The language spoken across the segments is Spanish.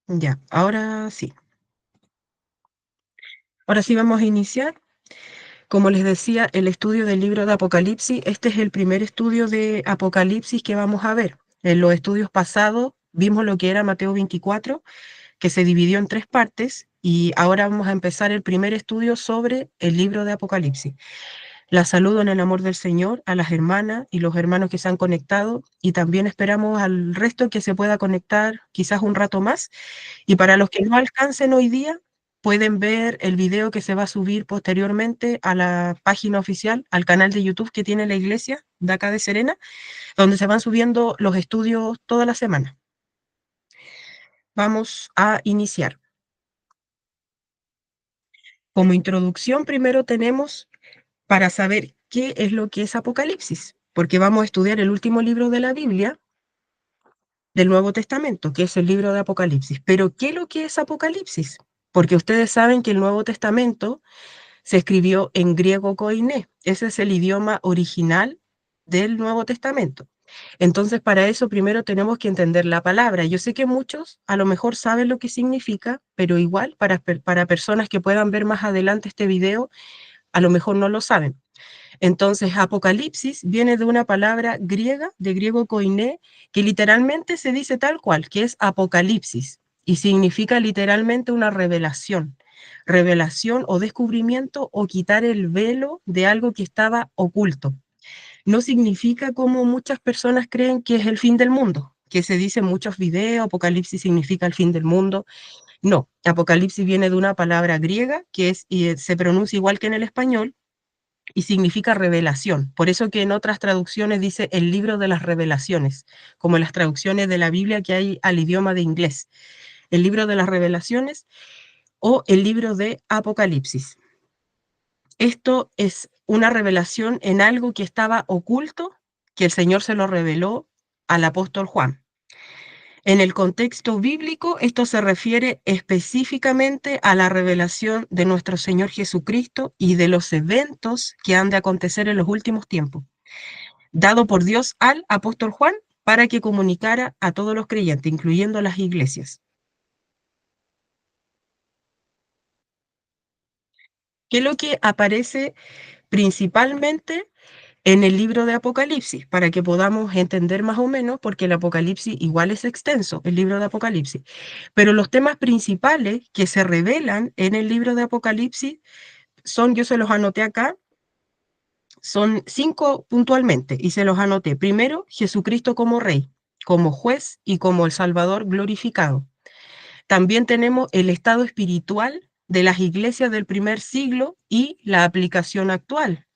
Ya, ahora sí. Ahora sí vamos a iniciar. Como les decía, el estudio del libro de Apocalipsis, este es el primer estudio de Apocalipsis que vamos a ver. En los estudios pasados vimos lo que era Mateo 24, que se dividió en tres partes, y ahora vamos a empezar el primer estudio sobre el libro de Apocalipsis. La saludo en el amor del Señor a las hermanas y los hermanos que se han conectado, y también esperamos al resto que se pueda conectar quizás un rato más. Y para los que no alcancen hoy día, pueden ver el video que se va a subir posteriormente a la página oficial, al canal de YouTube que tiene la iglesia de acá de Serena, donde se van subiendo los estudios toda la semana. Vamos a iniciar. Como introducción, primero tenemos para saber qué es lo que es Apocalipsis, porque vamos a estudiar el último libro de la Biblia, del Nuevo Testamento, que es el libro de Apocalipsis. Pero, ¿qué es lo que es Apocalipsis? Porque ustedes saben que el Nuevo Testamento se escribió en griego koiné. Ese es el idioma original del Nuevo Testamento. Entonces, para eso primero tenemos que entender la palabra. Yo sé que muchos a lo mejor saben lo que significa, pero igual para personas que puedan ver más adelante este video, a lo mejor no lo saben. Entonces, Apocalipsis viene de una palabra griega, de griego koiné, que literalmente se dice tal cual, que es apocalipsis, y significa literalmente una revelación. Revelación o descubrimiento o quitar el velo de algo que estaba oculto. No significa como muchas personas creen que es el fin del mundo, que se dice en muchos videos, apocalipsis significa el fin del mundo. No, apocalipsis viene de una palabra griega que es, y se pronuncia igual que en el español, y significa revelación. Por eso que en otras traducciones dice el libro de las revelaciones, como en las traducciones de la Biblia que hay al idioma de inglés. El libro de las revelaciones o el libro de Apocalipsis. Esto es una revelación en algo que estaba oculto, que el Señor se lo reveló al apóstol Juan. En el contexto bíblico, esto se refiere específicamente a la revelación de nuestro Señor Jesucristo y de los eventos que han de acontecer en los últimos tiempos, dado por Dios al apóstol Juan para que comunicara a todos los creyentes, incluyendo las iglesias. ¿Qué es lo que aparece principalmente en el libro de Apocalipsis? Para que podamos entender más o menos, porque el Apocalipsis igual es extenso, el libro de Apocalipsis. Pero los temas principales que se revelan en el libro de Apocalipsis son, yo se los anoté acá, son 5 puntualmente y se los anoté. Primero, Jesucristo como Rey, como juez y como el Salvador glorificado. También tenemos el estado espiritual de las iglesias del primer siglo y la aplicación actual.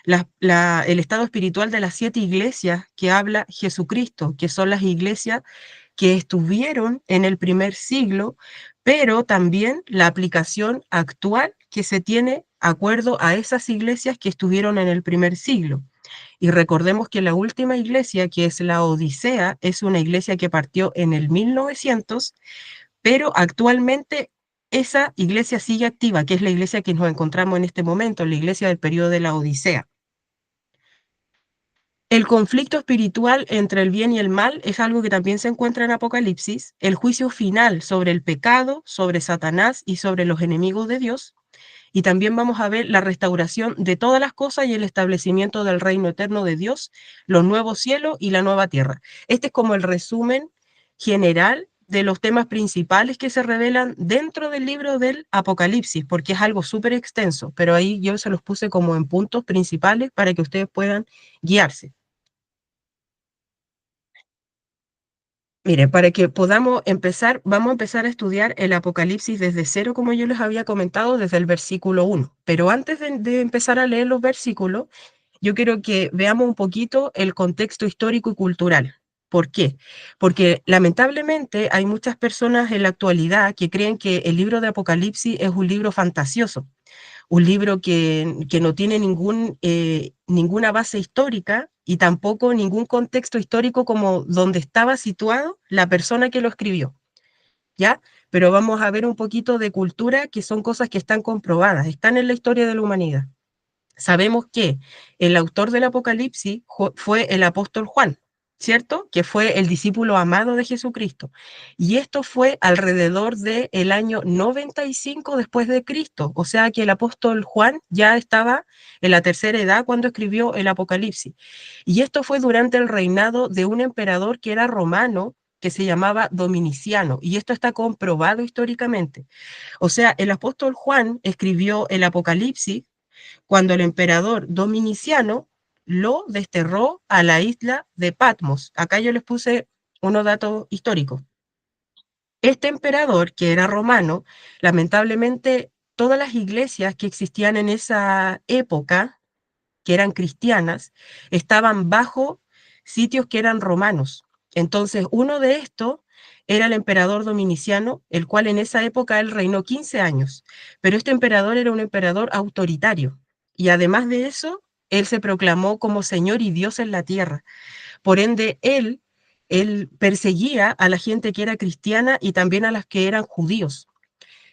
El estado espiritual de las 7 iglesias que habla Jesucristo, que son las iglesias que estuvieron en el primer siglo, pero también la aplicación actual que se tiene acuerdo a esas iglesias que estuvieron en el primer siglo. Y recordemos que la última iglesia, que es la Odisea, es una iglesia que partió en el 1900, pero actualmente esa iglesia sigue activa, que es la iglesia que nos encontramos en este momento, la iglesia del periodo de la Odisea. El conflicto espiritual entre el bien y el mal es algo que también se encuentra en Apocalipsis, el juicio final sobre el pecado, sobre Satanás y sobre los enemigos de Dios, y también vamos a ver la restauración de todas las cosas y el establecimiento del reino eterno de Dios, los nuevos cielos y la nueva tierra. Este es como el resumen general de los temas principales que se revelan dentro del libro del Apocalipsis, porque es algo súper extenso, pero ahí yo se los puse como en puntos principales para que ustedes puedan guiarse. Mire, para que podamos empezar, vamos a empezar a estudiar el Apocalipsis desde cero, como yo les había comentado, desde el versículo 1. Pero antes de empezar a leer los versículos, yo quiero que veamos un poquito el contexto histórico y cultural. ¿Por qué? Porque lamentablemente hay muchas personas en la actualidad que creen que el libro de Apocalipsis es un libro fantasioso, un libro que no tiene ninguna base histórica y tampoco ningún contexto histórico como donde estaba situado la persona que lo escribió, ¿ya? Pero vamos a ver un poquito de cultura, que son cosas que están comprobadas, están en la historia de la humanidad. Sabemos que el autor del Apocalipsis fue el apóstol Juan, ¿cierto? Que fue el discípulo amado de Jesucristo. Y esto fue alrededor del año 95 después de Cristo, o sea que el apóstol Juan ya estaba en la tercera edad cuando escribió el Apocalipsis. Y esto fue durante el reinado de un emperador que era romano, que se llamaba Dominiciano, y esto está comprobado históricamente. O sea, el apóstol Juan escribió el Apocalipsis cuando el emperador Dominiciano lo desterró a la isla de Patmos. Acá yo les puse unos datos históricos. Este emperador, que era romano, lamentablemente todas las iglesias que existían en esa época, que eran cristianas, estaban bajo sitios que eran romanos. Entonces, uno de estos era el emperador Dominiciano, el cual en esa época él reinó 15 años, pero este emperador era un emperador autoritario. Y además de eso, él se proclamó como Señor y Dios en la tierra. Por ende, él perseguía a la gente que era cristiana y también a las que eran judíos.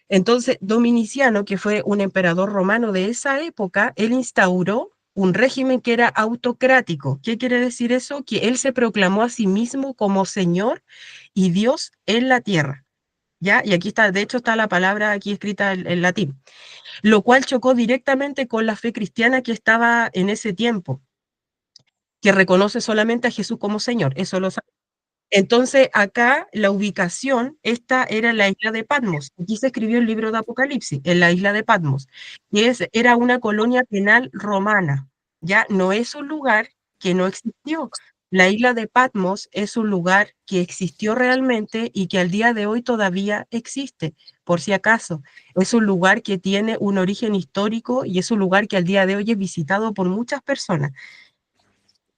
Entonces, Dominiciano, que fue un emperador romano de esa época, él instauró un régimen que era autocrático. ¿Qué quiere decir eso? Que él se proclamó a sí mismo como Señor y Dios en la tierra. ¿Ya? Y aquí está, de hecho está la palabra aquí escrita en latín, lo cual chocó directamente con la fe cristiana que estaba en ese tiempo, que reconoce solamente a Jesús como Señor. Eso lo entonces, acá la ubicación, esta era la isla de Patmos. Aquí se escribió el libro de Apocalipsis, en la isla de Patmos. Era una colonia penal romana. Ya no es un lugar que no existió. La isla de Patmos es un lugar que existió realmente y que al día de hoy todavía existe, por si acaso. Es un lugar que tiene un origen histórico y es un lugar que al día de hoy es visitado por muchas personas.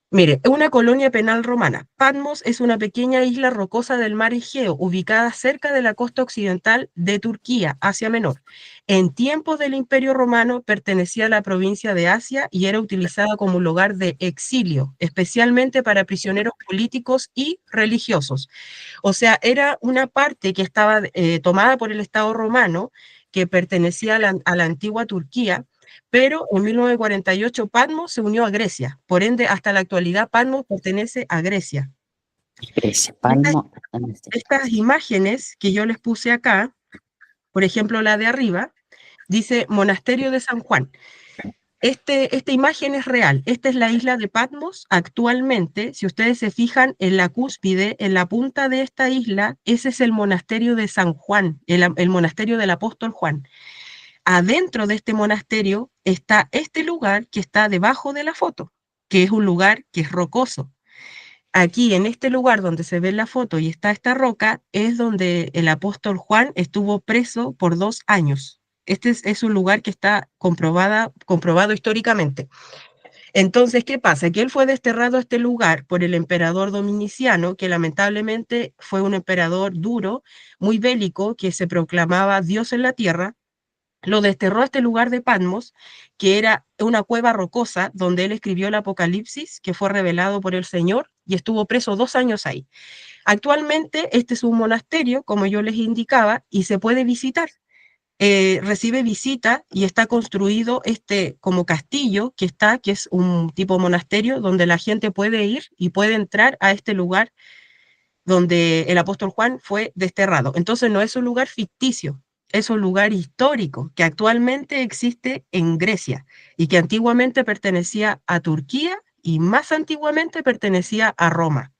Mire, una colonia penal romana. Patmos es una pequeña isla rocosa del mar Egeo, ubicada cerca de la costa occidental de Turquía, Asia Menor. En tiempos del Imperio Romano pertenecía a la provincia de Asia y era utilizada como lugar de exilio, especialmente para prisioneros políticos y religiosos. O sea, era una parte que estaba tomada por el Estado romano, que pertenecía a la antigua Turquía, pero en 1948 Patmos se unió a Grecia. Por ende, hasta la actualidad Patmos pertenece a Grecia. Grecia, Estas, Palmo. estas imágenes que yo les puse acá, por ejemplo la de arriba, dice Monasterio de San Juan. Esta imagen es real. Esta es la isla de Patmos. Actualmente, si ustedes se fijan en la cúspide, en la punta de esta isla, ese es el monasterio de San Juan, el monasterio del apóstol Juan. Adentro de este monasterio está este lugar que está debajo de la foto, que es un lugar que es rocoso. Aquí, en este lugar donde se ve la foto y está esta roca, es donde el apóstol Juan estuvo preso por 2 años. Este es un lugar que está comprobado históricamente. Entonces, ¿qué pasa? Que él fue desterrado a este lugar por el emperador Dominiciano, que lamentablemente fue un emperador duro, muy bélico, que se proclamaba Dios en la tierra. Lo desterró a este lugar de Patmos, que era una cueva rocosa donde él escribió el Apocalipsis, que fue revelado por el Señor, y estuvo preso 2 años ahí. Actualmente este es un monasterio, como yo les indicaba, y se puede visitar. Recibe visita y está construido este como castillo que es un tipo monasterio donde la gente puede ir y puede entrar a este lugar donde el apóstol Juan fue desterrado. Entonces no es un lugar ficticio, es un lugar histórico que actualmente existe en Grecia y que antiguamente pertenecía a Turquía y más antiguamente pertenecía a Roma,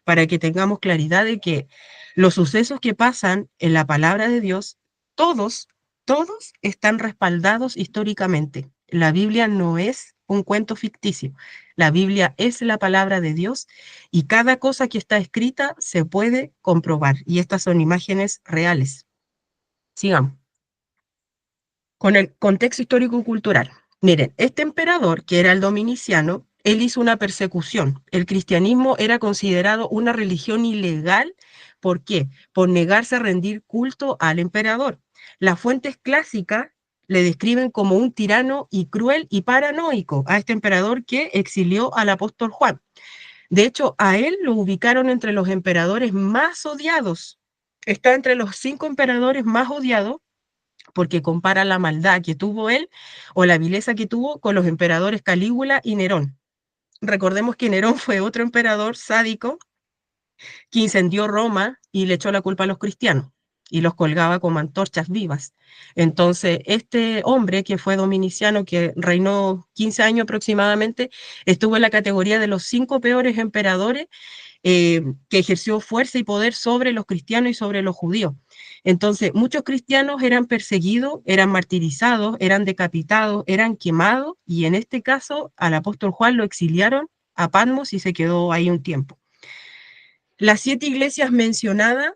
para que tengamos claridad de que los sucesos que pasan en la palabra de Dios, todos, todos están respaldados históricamente. La Biblia no es un cuento ficticio. La Biblia es la palabra de Dios y cada cosa que está escrita se puede comprobar. Y estas son imágenes reales. Sigamos. Con el contexto histórico-cultural. Miren, este emperador, que era el Dominiciano, él hizo una persecución. El cristianismo era considerado una religión ilegal. ¿Por qué? Por negarse a rendir culto al emperador. Las fuentes clásicas le describen como un tirano y cruel y paranoico a este emperador que exilió al apóstol Juan. De hecho, a él lo ubicaron entre los emperadores más odiados. Está entre los 5 emperadores más odiados porque compara la maldad que tuvo él o la vileza que tuvo con los emperadores Calígula y Nerón. Recordemos que Nerón fue otro emperador sádico que incendió Roma y le echó la culpa a los cristianos y los colgaba como antorchas vivas. Entonces, este hombre que fue dominiciano, que reinó 15 años aproximadamente, estuvo en la categoría de los 5 peores emperadores que ejerció fuerza y poder sobre los cristianos y sobre los judíos. Entonces, muchos cristianos eran perseguidos, eran martirizados, eran decapitados, eran quemados, y en este caso al apóstol Juan lo exiliaron a Patmos y se quedó ahí un tiempo. Las 7 iglesias mencionadas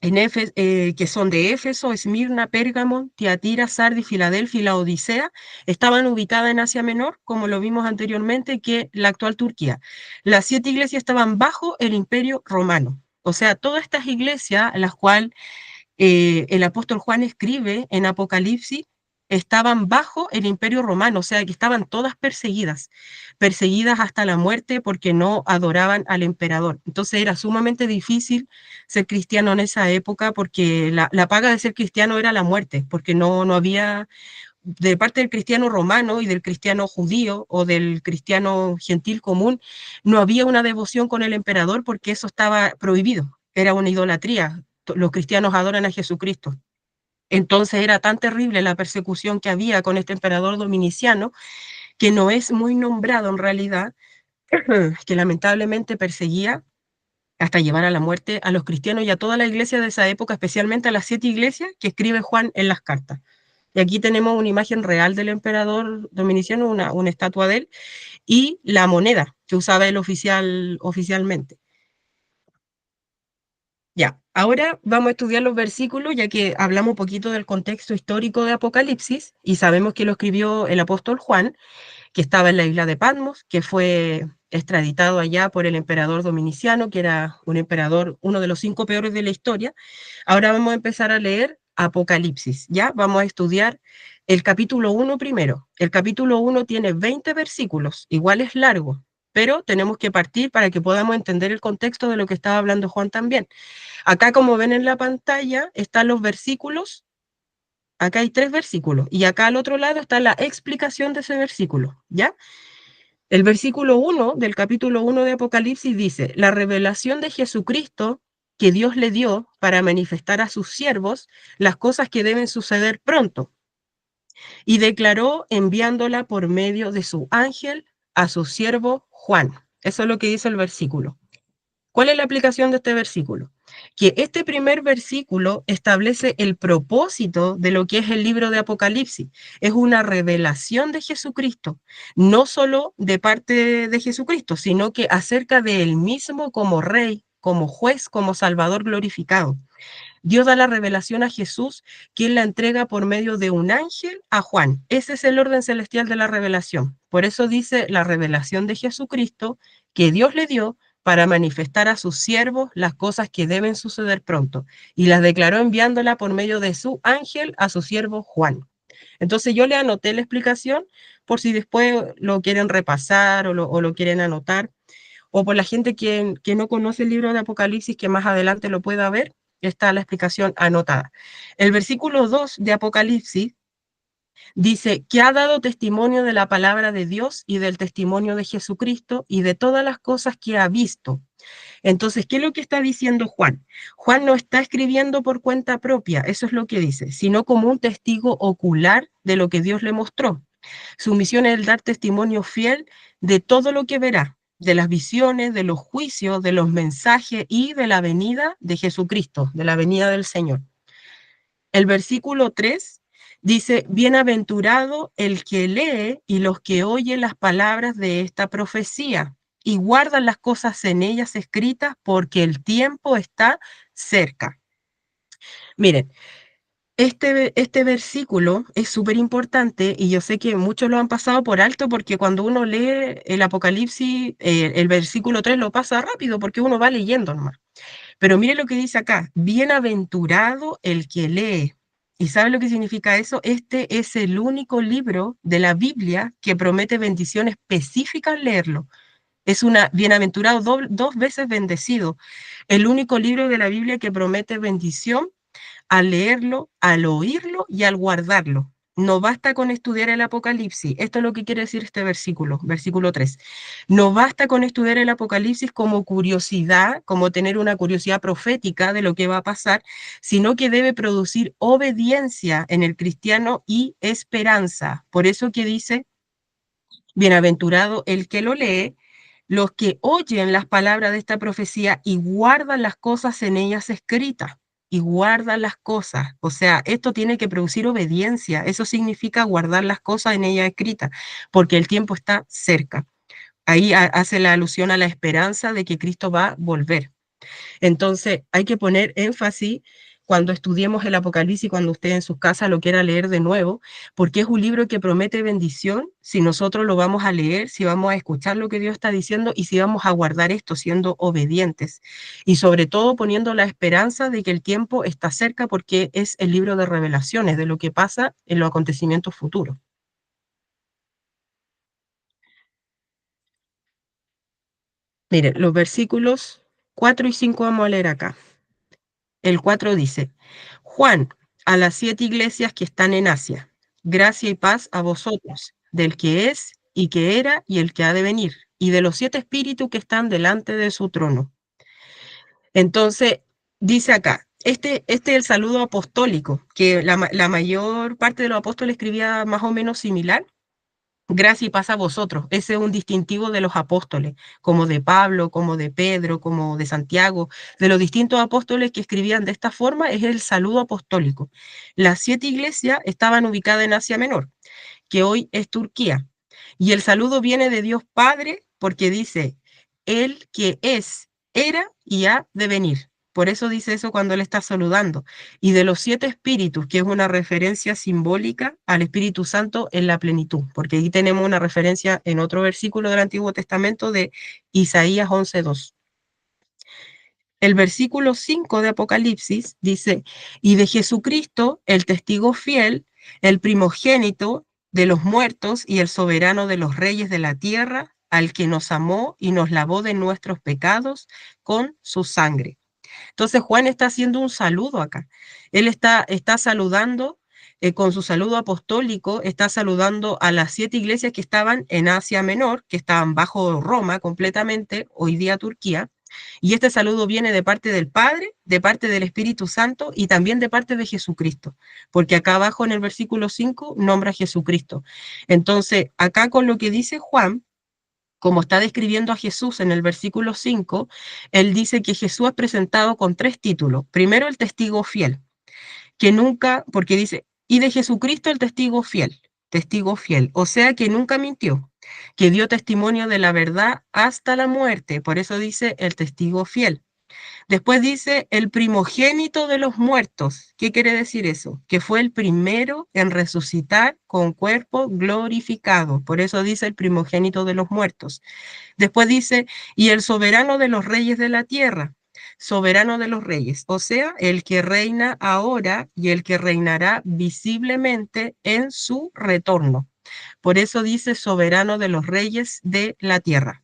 que son de Éfeso, Esmirna, Pérgamo, Tiatira, Sardis, Filadelfia y la Odisea, estaban ubicadas en Asia Menor, como lo vimos anteriormente, que la actual Turquía. Las 7 iglesias estaban bajo el Imperio Romano. O sea, todas estas iglesias, las cuales el apóstol Juan escribe en Apocalipsis, estaban bajo el Imperio Romano, o sea, que estaban todas perseguidas, perseguidas hasta la muerte porque no adoraban al emperador. Entonces era sumamente difícil ser cristiano en esa época porque la paga de ser cristiano era la muerte, porque no había, de parte del cristiano romano y del cristiano judío o del cristiano gentil común, no había una devoción con el emperador porque eso estaba prohibido, era una idolatría. Los cristianos adoran a Jesucristo. Entonces era tan terrible la persecución que había con este emperador dominiciano, que no es muy nombrado en realidad, que lamentablemente perseguía hasta llevar a la muerte a los cristianos y a toda la iglesia de esa época, especialmente a las 7 iglesias que escribe Juan en las cartas. Y aquí tenemos una imagen real del emperador dominiciano, una estatua de él, y la moneda que usaba él oficialmente. Ya, ahora vamos a estudiar los versículos, ya que hablamos un poquito del contexto histórico de Apocalipsis y sabemos que lo escribió el apóstol Juan, que estaba en la isla de Patmos, que fue extraditado allá por el emperador Dominiciano, que era un emperador, uno de los 5 peores de la historia. Ahora vamos a empezar a leer Apocalipsis, ¿ya? Vamos a estudiar el capítulo 1 primero. El capítulo 1 tiene 20 versículos, igual es largo, pero tenemos que partir para que podamos entender el contexto de lo que estaba hablando Juan también. Acá, como ven en la pantalla, están los versículos. Acá hay 3 versículos y acá al otro lado está la explicación de ese versículo, ¿ya? El versículo 1 del capítulo 1 de Apocalipsis dice, la revelación de Jesucristo que Dios le dio para manifestar a sus siervos las cosas que deben suceder pronto, y declaró enviándola por medio de su ángel a su siervo Juan. Eso es lo que dice el versículo. ¿Cuál es la aplicación de este versículo? Que este primer versículo establece el propósito de lo que es el libro de Apocalipsis. Es una revelación de Jesucristo, no solo de parte de Jesucristo, sino que acerca de él mismo como rey, como juez, como salvador glorificado. Dios da la revelación a Jesús, quien la entrega por medio de un ángel a Juan. Ese es el orden celestial de la revelación. Por eso dice la revelación de Jesucristo que Dios le dio para manifestar a sus siervos las cosas que deben suceder pronto. Y las declaró enviándola por medio de su ángel a su siervo Juan. Entonces yo le anoté la explicación por si después lo quieren repasar o lo quieren anotar, o por la gente que no conoce el libro de Apocalipsis, que más adelante lo pueda ver, está la explicación anotada. El versículo 2 de Apocalipsis dice que ha dado testimonio de la palabra de Dios y del testimonio de Jesucristo y de todas las cosas que ha visto. Entonces, ¿qué es lo que está diciendo Juan? Juan no está escribiendo por cuenta propia, eso es lo que dice, sino como un testigo ocular de lo que Dios le mostró. Su misión es el dar testimonio fiel de todo lo que verá, de las visiones, de los juicios, de los mensajes y de la venida de Jesucristo, de la venida del Señor. El versículo 3 dice, bienaventurado el que lee y los que oyen las palabras de esta profecía y guardan las cosas en ellas escritas porque el tiempo está cerca. Miren, este versículo es súper importante y yo sé que muchos lo han pasado por alto porque cuando uno lee el Apocalipsis, el versículo 3 lo pasa rápido porque uno va leyendo nomás. Pero mire lo que dice acá, bienaventurado el que lee. ¿Y sabe lo que significa eso? Este es el único libro de la Biblia que promete bendición específica al leerlo. Es una bienaventurado 2 veces bendecido. El único libro de la Biblia que promete bendición al leerlo, al oírlo y al guardarlo. no basta con estudiar el Apocalipsis. Esto es lo que quiere decir este versículo, versículo 3. No basta con estudiar el Apocalipsis como curiosidad, como tener una curiosidad profética de lo que va a pasar, sino que debe producir obediencia en el cristiano y esperanza. Por eso que dice, bienaventurado el que lo lee, los que oyen las palabras de esta profecía y guardan las cosas en ellas escritas. Y guardan las cosas. O sea, esto tiene que producir obediencia. Eso significa guardar las cosas en ellas escritas, porque el tiempo está cerca. Ahí hace la alusión a la esperanza de que Cristo va a volver. Entonces, hay que poner énfasis cuando estudiemos el Apocalipsis, cuando usted en sus casas lo quiera leer de nuevo, porque es un libro que promete bendición si nosotros lo vamos a leer, si vamos a escuchar lo que Dios está diciendo y si vamos a guardar esto siendo obedientes. Y sobre todo poniendo la esperanza de que el tiempo está cerca porque es el libro de revelaciones, de lo que pasa en los acontecimientos futuros. Mire, los versículos 4 y 5 vamos a leer acá. El 4 dice, Juan, a las 7 iglesias que están en Asia, gracia y paz a vosotros, del que es y que era y el que ha de venir, y de los 7 espíritus que están delante de su trono. Entonces, dice acá, este es el saludo apostólico, que la mayor parte de los apóstoles escribía más o menos similar. Gracia y paz a vosotros. Ese es un distintivo de los apóstoles, como de Pablo, como de Pedro, como de Santiago, de los distintos apóstoles que escribían de esta forma, es el saludo apostólico. Las 7 iglesias estaban ubicadas en Asia Menor, que hoy es Turquía. Y el saludo viene de Dios Padre porque dice, Él que es, era y ha de venir. Por eso dice eso cuando Él está saludando. Y de los 7 espíritus, que es una referencia simbólica al Espíritu Santo en la plenitud, porque ahí tenemos una referencia en otro versículo del Antiguo Testamento de Isaías 11:2. El versículo 5 de Apocalipsis dice, y de Jesucristo, el testigo fiel, el primogénito de los muertos y el soberano de los reyes de la tierra, al que nos amó y nos lavó de nuestros pecados con su sangre. Entonces Juan está haciendo un saludo acá. Él está saludando con su saludo apostólico, está saludando a las 7 iglesias que estaban en Asia Menor, que estaban bajo Roma completamente, hoy día Turquía. Y este saludo viene de parte del Padre, de parte del Espíritu Santo y también de parte de Jesucristo, porque acá abajo en el versículo 5 nombra a Jesucristo. Entonces, acá con lo que dice Juan, como está describiendo a Jesús en el versículo 5, él dice que Jesús es presentado con 3 títulos. Primero, el testigo fiel, que nunca, porque dice, y de Jesucristo el testigo fiel, o sea que nunca mintió, que dio testimonio de la verdad hasta la muerte, por eso dice el testigo fiel. Después dice el primogénito de los muertos. ¿Qué quiere decir eso? Que fue el primero en resucitar con cuerpo glorificado. Por eso dice el primogénito de los muertos. Después dice, y el soberano de los reyes de la tierra, soberano de los reyes, o sea, el que reina ahora y el que reinará visiblemente en su retorno. Por eso dice soberano de los reyes de la tierra,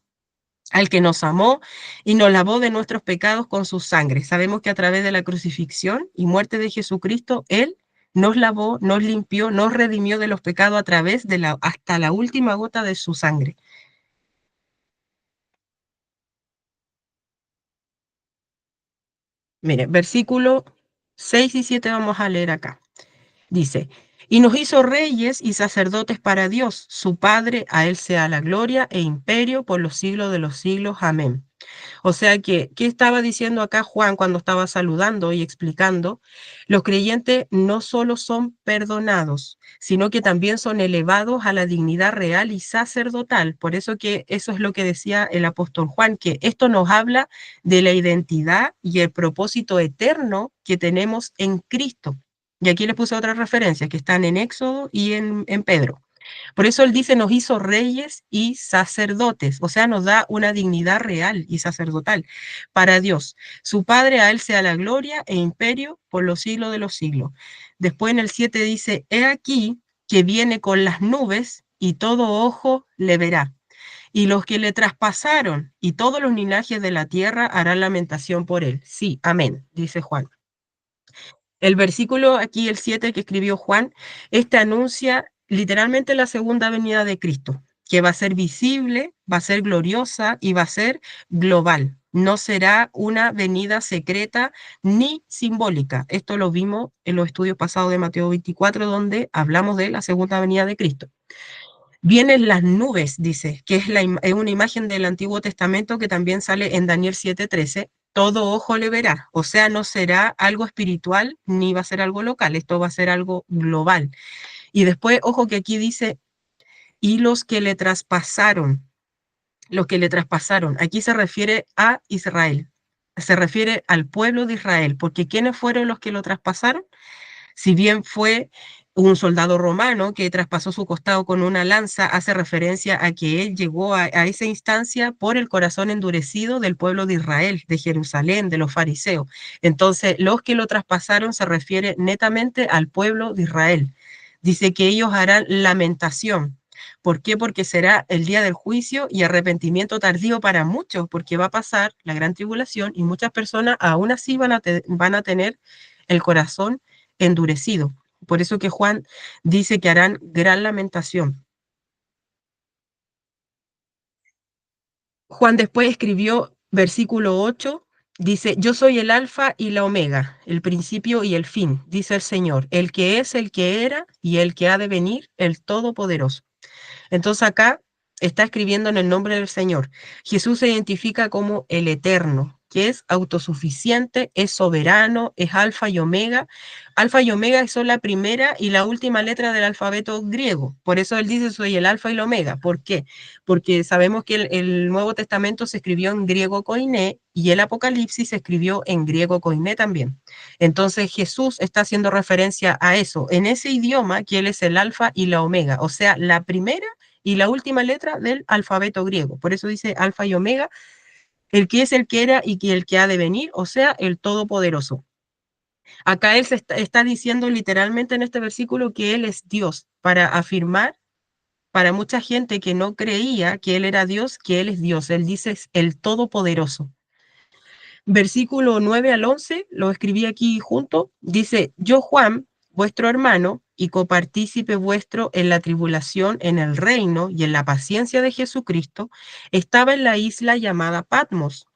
al que nos amó y nos lavó de nuestros pecados con su sangre. Sabemos que a través de la crucifixión y muerte de Jesucristo, Él nos lavó, nos limpió, nos redimió de los pecados a través de hasta la última gota de su sangre. Mire, versículo 6 y 7 vamos a leer acá. Dice, y nos hizo reyes y sacerdotes para Dios, su Padre, a Él sea la gloria e imperio por los siglos de los siglos. Amén. O sea que, ¿qué estaba diciendo acá Juan cuando estaba saludando y explicando? Los creyentes no solo son perdonados, sino que también son elevados a la dignidad real y sacerdotal. Por eso que eso es lo que decía el apóstol Juan, que esto nos habla de la identidad y el propósito eterno que tenemos en Cristo. Y aquí les puse otras referencias que están en Éxodo y en Pedro. Por eso él dice, nos hizo reyes y sacerdotes, o sea, nos da una dignidad real y sacerdotal para Dios. Su Padre, a él sea la gloria e imperio por los siglos de los siglos. Después en el 7 dice, he aquí que viene con las nubes y todo ojo le verá. Y los que le traspasaron y todos los linajes de la tierra harán lamentación por él. Sí, amén, dice Juan. El versículo aquí, el 7 que escribió Juan, este anuncia literalmente la segunda venida de Cristo, que va a ser visible, va a ser gloriosa y va a ser global. No será una venida secreta ni simbólica. Esto lo vimos en los estudios pasados de Mateo 24, donde hablamos de la segunda venida de Cristo. Vienen las nubes, dice, que es una imagen del Antiguo Testamento que también sale en Daniel 7:13. Todo ojo le verá, o sea, no será algo espiritual ni va a ser algo local, esto va a ser algo global. Y después, ojo que aquí dice, y los que le traspasaron, aquí se refiere a Israel, se refiere al pueblo de Israel, porque ¿quiénes fueron los que lo traspasaron? Si bien fue un soldado romano que traspasó su costado con una lanza, hace referencia a que él llegó a esa instancia por el corazón endurecido del pueblo de Israel, de Jerusalén, de los fariseos. Entonces, los que lo traspasaron se refiere netamente al pueblo de Israel. Dice que ellos harán lamentación. ¿Por qué? Porque será el día del juicio y arrepentimiento tardío para muchos, porque va a pasar la gran tribulación y muchas personas aún así van a tener el corazón endurecido. Por eso que Juan dice que harán gran lamentación. Juan después escribió versículo 8, dice, yo soy el alfa y la omega, el principio y el fin, dice el Señor, el que es, el que era y el que ha de venir, el Todopoderoso. Entonces acá está escribiendo en el nombre del Señor. Jesús se identifica como el eterno, que es autosuficiente, es soberano, es alfa y omega. Alfa y omega son la primera y la última letra del alfabeto griego. Por eso él dice soy el alfa y el omega. ¿Por qué? Porque sabemos que el Nuevo Testamento se escribió en griego koiné y el Apocalipsis se escribió en griego koiné también. Entonces Jesús está haciendo referencia a eso, en ese idioma que él es el alfa y la omega, o sea, la primera y la última letra del alfabeto griego. Por eso dice alfa y omega, el que es, el que era y el que ha de venir, o sea, el todopoderoso. Acá él está diciendo literalmente en este versículo que él es Dios, para afirmar para mucha gente que no creía que él era Dios, que él es Dios. Él dice es el todopoderoso. Versículo 9 al 11, lo escribí aquí junto, dice, yo Juan, vuestro hermano y copartícipe vuestro en la tribulación, en el reino y en la paciencia de Jesucristo, estaba en la isla llamada Patmos,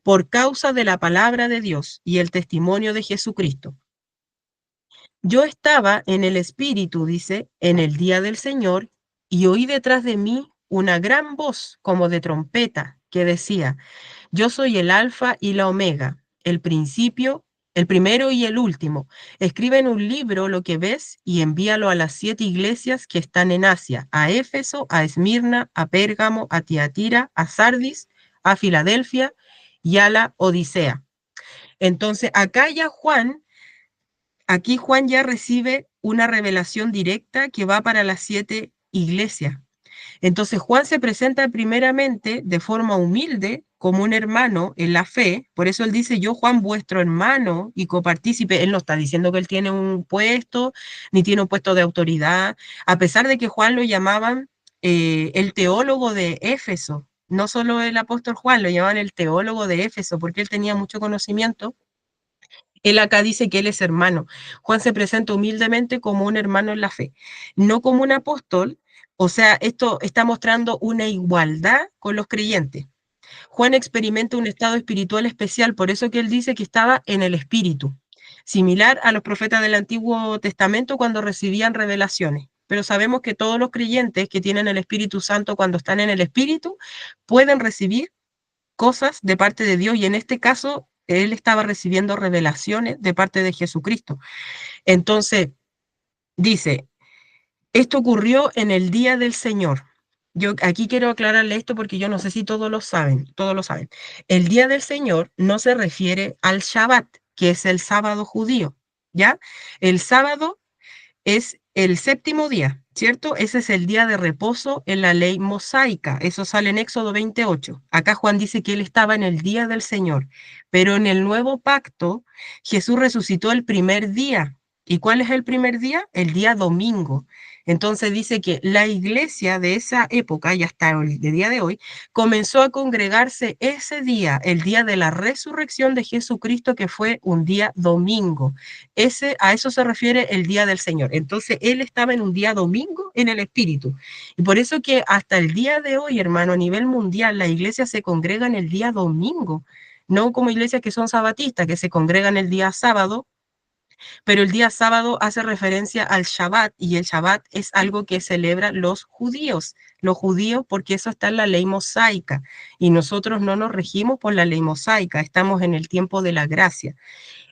por causa de la palabra de Dios y el testimonio de Jesucristo. Yo estaba en el Espíritu, dice, en el día del Señor, y oí detrás de mí una gran voz como de trompeta que decía, yo soy el alfa y la omega, el principio, el primero y el último. Escribe en un libro lo que ves y envíalo a las 7 iglesias que están en Asia, a Éfeso, a Esmirna, a Pérgamo, a Tiatira, a Sardis, a Filadelfia y a la Odisea. Entonces, aquí Juan ya recibe una revelación directa que va para las 7 iglesias. Entonces Juan se presenta primeramente de forma humilde como un hermano en la fe, por eso él dice, yo Juan, vuestro hermano y copartícipe, él no está diciendo que él tiene un puesto, ni tiene un puesto de autoridad, a pesar de que Juan lo llamaban el teólogo de Éfeso, no solo el apóstol Juan, lo llamaban el teólogo de Éfeso, porque él tenía mucho conocimiento. Él acá dice que él es hermano. Juan se presenta humildemente como un hermano en la fe, no como un apóstol. O sea, esto está mostrando una igualdad con los creyentes. Juan experimenta un estado espiritual especial, por eso que él dice que estaba en el espíritu, similar a los profetas del Antiguo Testamento cuando recibían revelaciones. Pero sabemos que todos los creyentes que tienen el Espíritu Santo cuando están en el espíritu pueden recibir cosas de parte de Dios y en este caso él estaba recibiendo revelaciones de parte de Jesucristo. Entonces, dice, esto ocurrió en el día del Señor. Yo aquí quiero aclararle esto porque yo no sé si todos lo saben, todos lo saben. El día del Señor no se refiere al Shabbat, que es el sábado judío, ¿ya? El sábado es el séptimo día, ¿cierto? Ese es el día de reposo en la ley mosaica. Eso sale en Éxodo 28. Acá Juan dice que él estaba en el día del Señor, pero en el nuevo pacto Jesús resucitó el primer día. ¿Y cuál es el primer día? El día domingo. Entonces dice que la iglesia de esa época y hasta el día de hoy comenzó a congregarse ese día, el día de la resurrección de Jesucristo, que fue un día domingo. A eso se refiere el día del Señor. Entonces él estaba en un día domingo en el Espíritu. Y por eso que hasta el día de hoy, hermano, a nivel mundial, la iglesia se congrega en el día domingo. No como iglesias que son sabatistas, que se congregan el día sábado, pero el día sábado hace referencia al Shabbat y el Shabbat es algo que celebran los judíos porque eso está en la ley mosaica y nosotros no nos regimos por la ley mosaica, estamos en el tiempo de la gracia.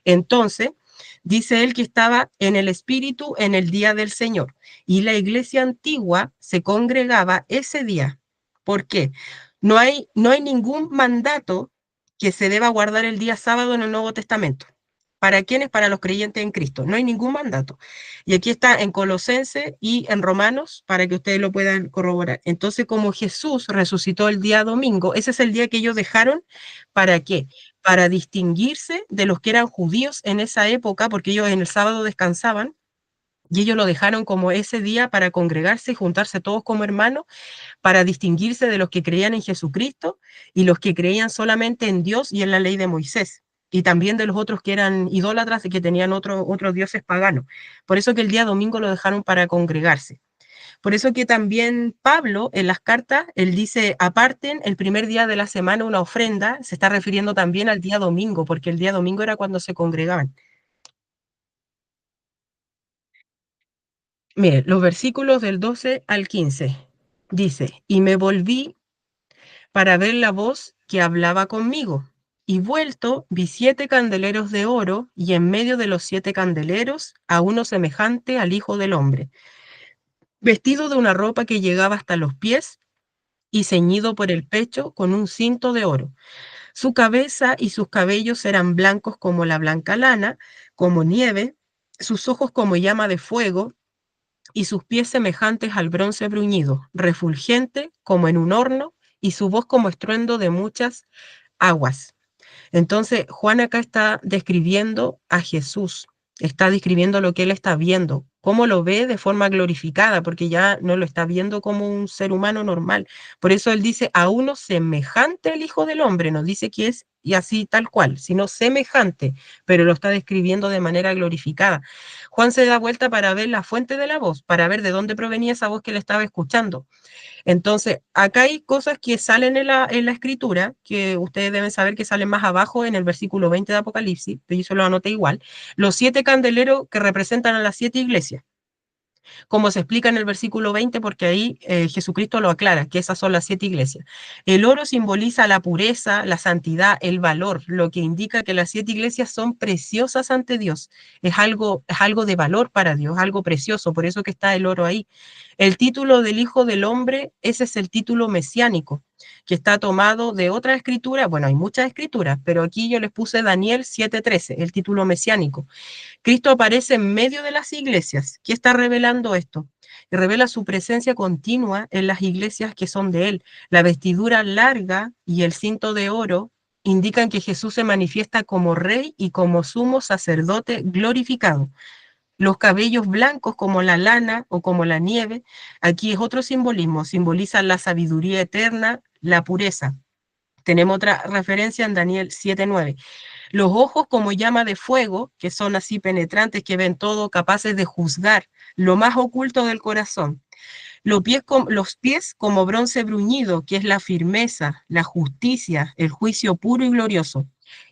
Entonces, dice él que estaba en el Espíritu en el día del Señor y la iglesia antigua se congregaba ese día. ¿Por qué? No hay ningún mandato que se deba guardar el día sábado en el Nuevo Testamento. ¿Para quiénes? Para los creyentes en Cristo. No hay ningún mandato. Y aquí está en Colosenses y en Romanos para que ustedes lo puedan corroborar. Entonces, como Jesús resucitó el día domingo, ese es el día que ellos dejaron. ¿Para qué? Para distinguirse de los que eran judíos en esa época, porque ellos en el sábado descansaban. Y ellos lo dejaron como ese día para congregarse y juntarse todos como hermanos, para distinguirse de los que creían en Jesucristo y los que creían solamente en Dios y en la ley de Moisés. Y también de los otros que eran idólatras y que tenían otros dioses paganos. Por eso que el día domingo lo dejaron para congregarse. Por eso que también Pablo en las cartas, él dice, aparten el primer día de la semana una ofrenda, se está refiriendo también al día domingo, porque el día domingo era cuando se congregaban. Mire, los versículos del 12 al 15 dice, y me volví para ver la voz que hablaba conmigo. Y vuelto, vi 7 candeleros de oro, y en medio de los 7 candeleros a uno semejante al Hijo del Hombre, vestido de una ropa que llegaba hasta los pies y ceñido por el pecho con un cinto de oro. Su cabeza y sus cabellos eran blancos como la blanca lana, como nieve, sus ojos como llama de fuego, y sus pies semejantes al bronce bruñido, refulgente como en un horno, y su voz como estruendo de muchas aguas. Entonces, Juan acá está describiendo a Jesús, está describiendo lo que él está viendo, cómo lo ve de forma glorificada, porque ya no lo está viendo como un ser humano normal. Por eso él dice a uno semejante al Hijo del Hombre, no dice que es y así tal cual, sino semejante, pero lo está describiendo de manera glorificada. Juan se da vuelta para ver la fuente de la voz, para ver de dónde provenía esa voz que él estaba escuchando. Entonces, acá hay cosas que salen en la escritura, que ustedes deben saber que salen más abajo en el versículo 20 de Apocalipsis, pero yo se lo anoté igual. Los 7 candeleros que representan a las 7 iglesias, como se explica en el versículo 20, porque ahí Jesucristo lo aclara, que esas son las 7 iglesias. El oro simboliza la pureza, la santidad, el valor, lo que indica que las 7 iglesias son preciosas ante Dios. Es algo de valor para Dios, algo precioso, por eso que está el oro ahí. El título del Hijo del Hombre, ese es el título mesiánico, que está tomado de otra escritura. Bueno, hay muchas escrituras, pero aquí yo les puse Daniel 7:13, el título mesiánico. Cristo aparece en medio de las iglesias. ¿Qué está revelando esto? Y revela su presencia continua en las iglesias que son de él. La vestidura larga y el cinto de oro indican que Jesús se manifiesta como rey y como sumo sacerdote glorificado. Los cabellos blancos como la lana o como la nieve, aquí es otro simbolismo, simbolizan la sabiduría eterna, la pureza. Tenemos otra referencia en Daniel 7:9. Los ojos como llama de fuego, que son así penetrantes, que ven todo, capaces de juzgar lo más oculto del corazón. Los pies como bronce bruñido, que es la firmeza, la justicia, el juicio puro y glorioso.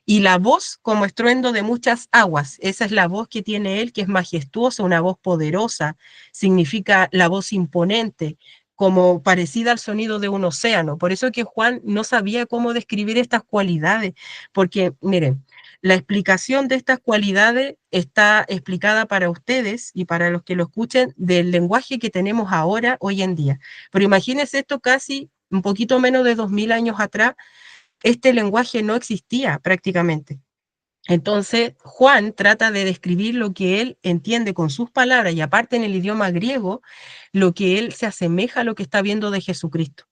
Y la voz como estruendo de muchas aguas. Esa es la voz que tiene él, que es majestuosa, una voz poderosa. Significa la voz imponente, como parecida al sonido de un océano. Por eso que Juan no sabía cómo describir estas cualidades, porque miren, la explicación de estas cualidades está explicada para ustedes y para los que lo escuchen del lenguaje que tenemos ahora, hoy en día. Pero imagínense esto casi un poquito menos de 2000 años atrás, este lenguaje no existía prácticamente. Entonces, Juan trata de describir lo que él entiende con sus palabras y aparte en el idioma griego, lo que él se asemeja a lo que está viendo de Jesucristo.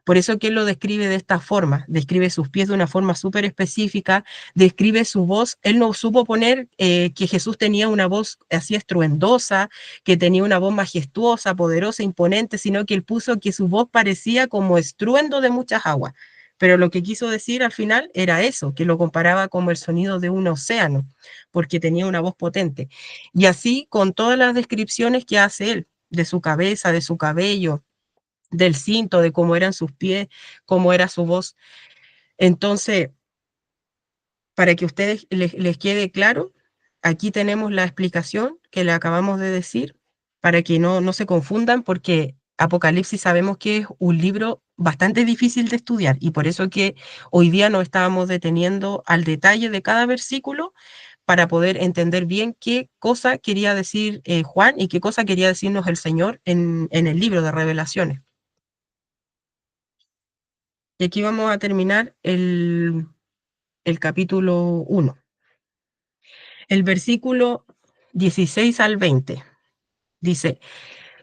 Por eso que él lo describe de esta forma, describe sus pies de una forma súper específica, describe su voz. Él no supo poner que Jesús tenía una voz así estruendosa, que tenía una voz majestuosa, poderosa, imponente, sino que él puso que su voz parecía como estruendo de muchas aguas. Pero lo que quiso decir al final era eso, que lo comparaba como el sonido de un océano, porque tenía una voz potente. Y así con todas las descripciones que hace él, de su cabeza, de su cabello, del cinto, de cómo eran sus pies, cómo era su voz. Entonces, para que a ustedes les quede claro, aquí tenemos la explicación que le acabamos de decir, para que no se confundan, porque Apocalipsis sabemos que es un libro bastante difícil de estudiar y por eso que hoy día nos estábamos deteniendo al detalle de cada versículo para poder entender bien qué cosa quería decir Juan y qué cosa quería decirnos el Señor en el libro de Revelaciones. Y aquí vamos a terminar el capítulo 1. El versículo 16 al 20 dice,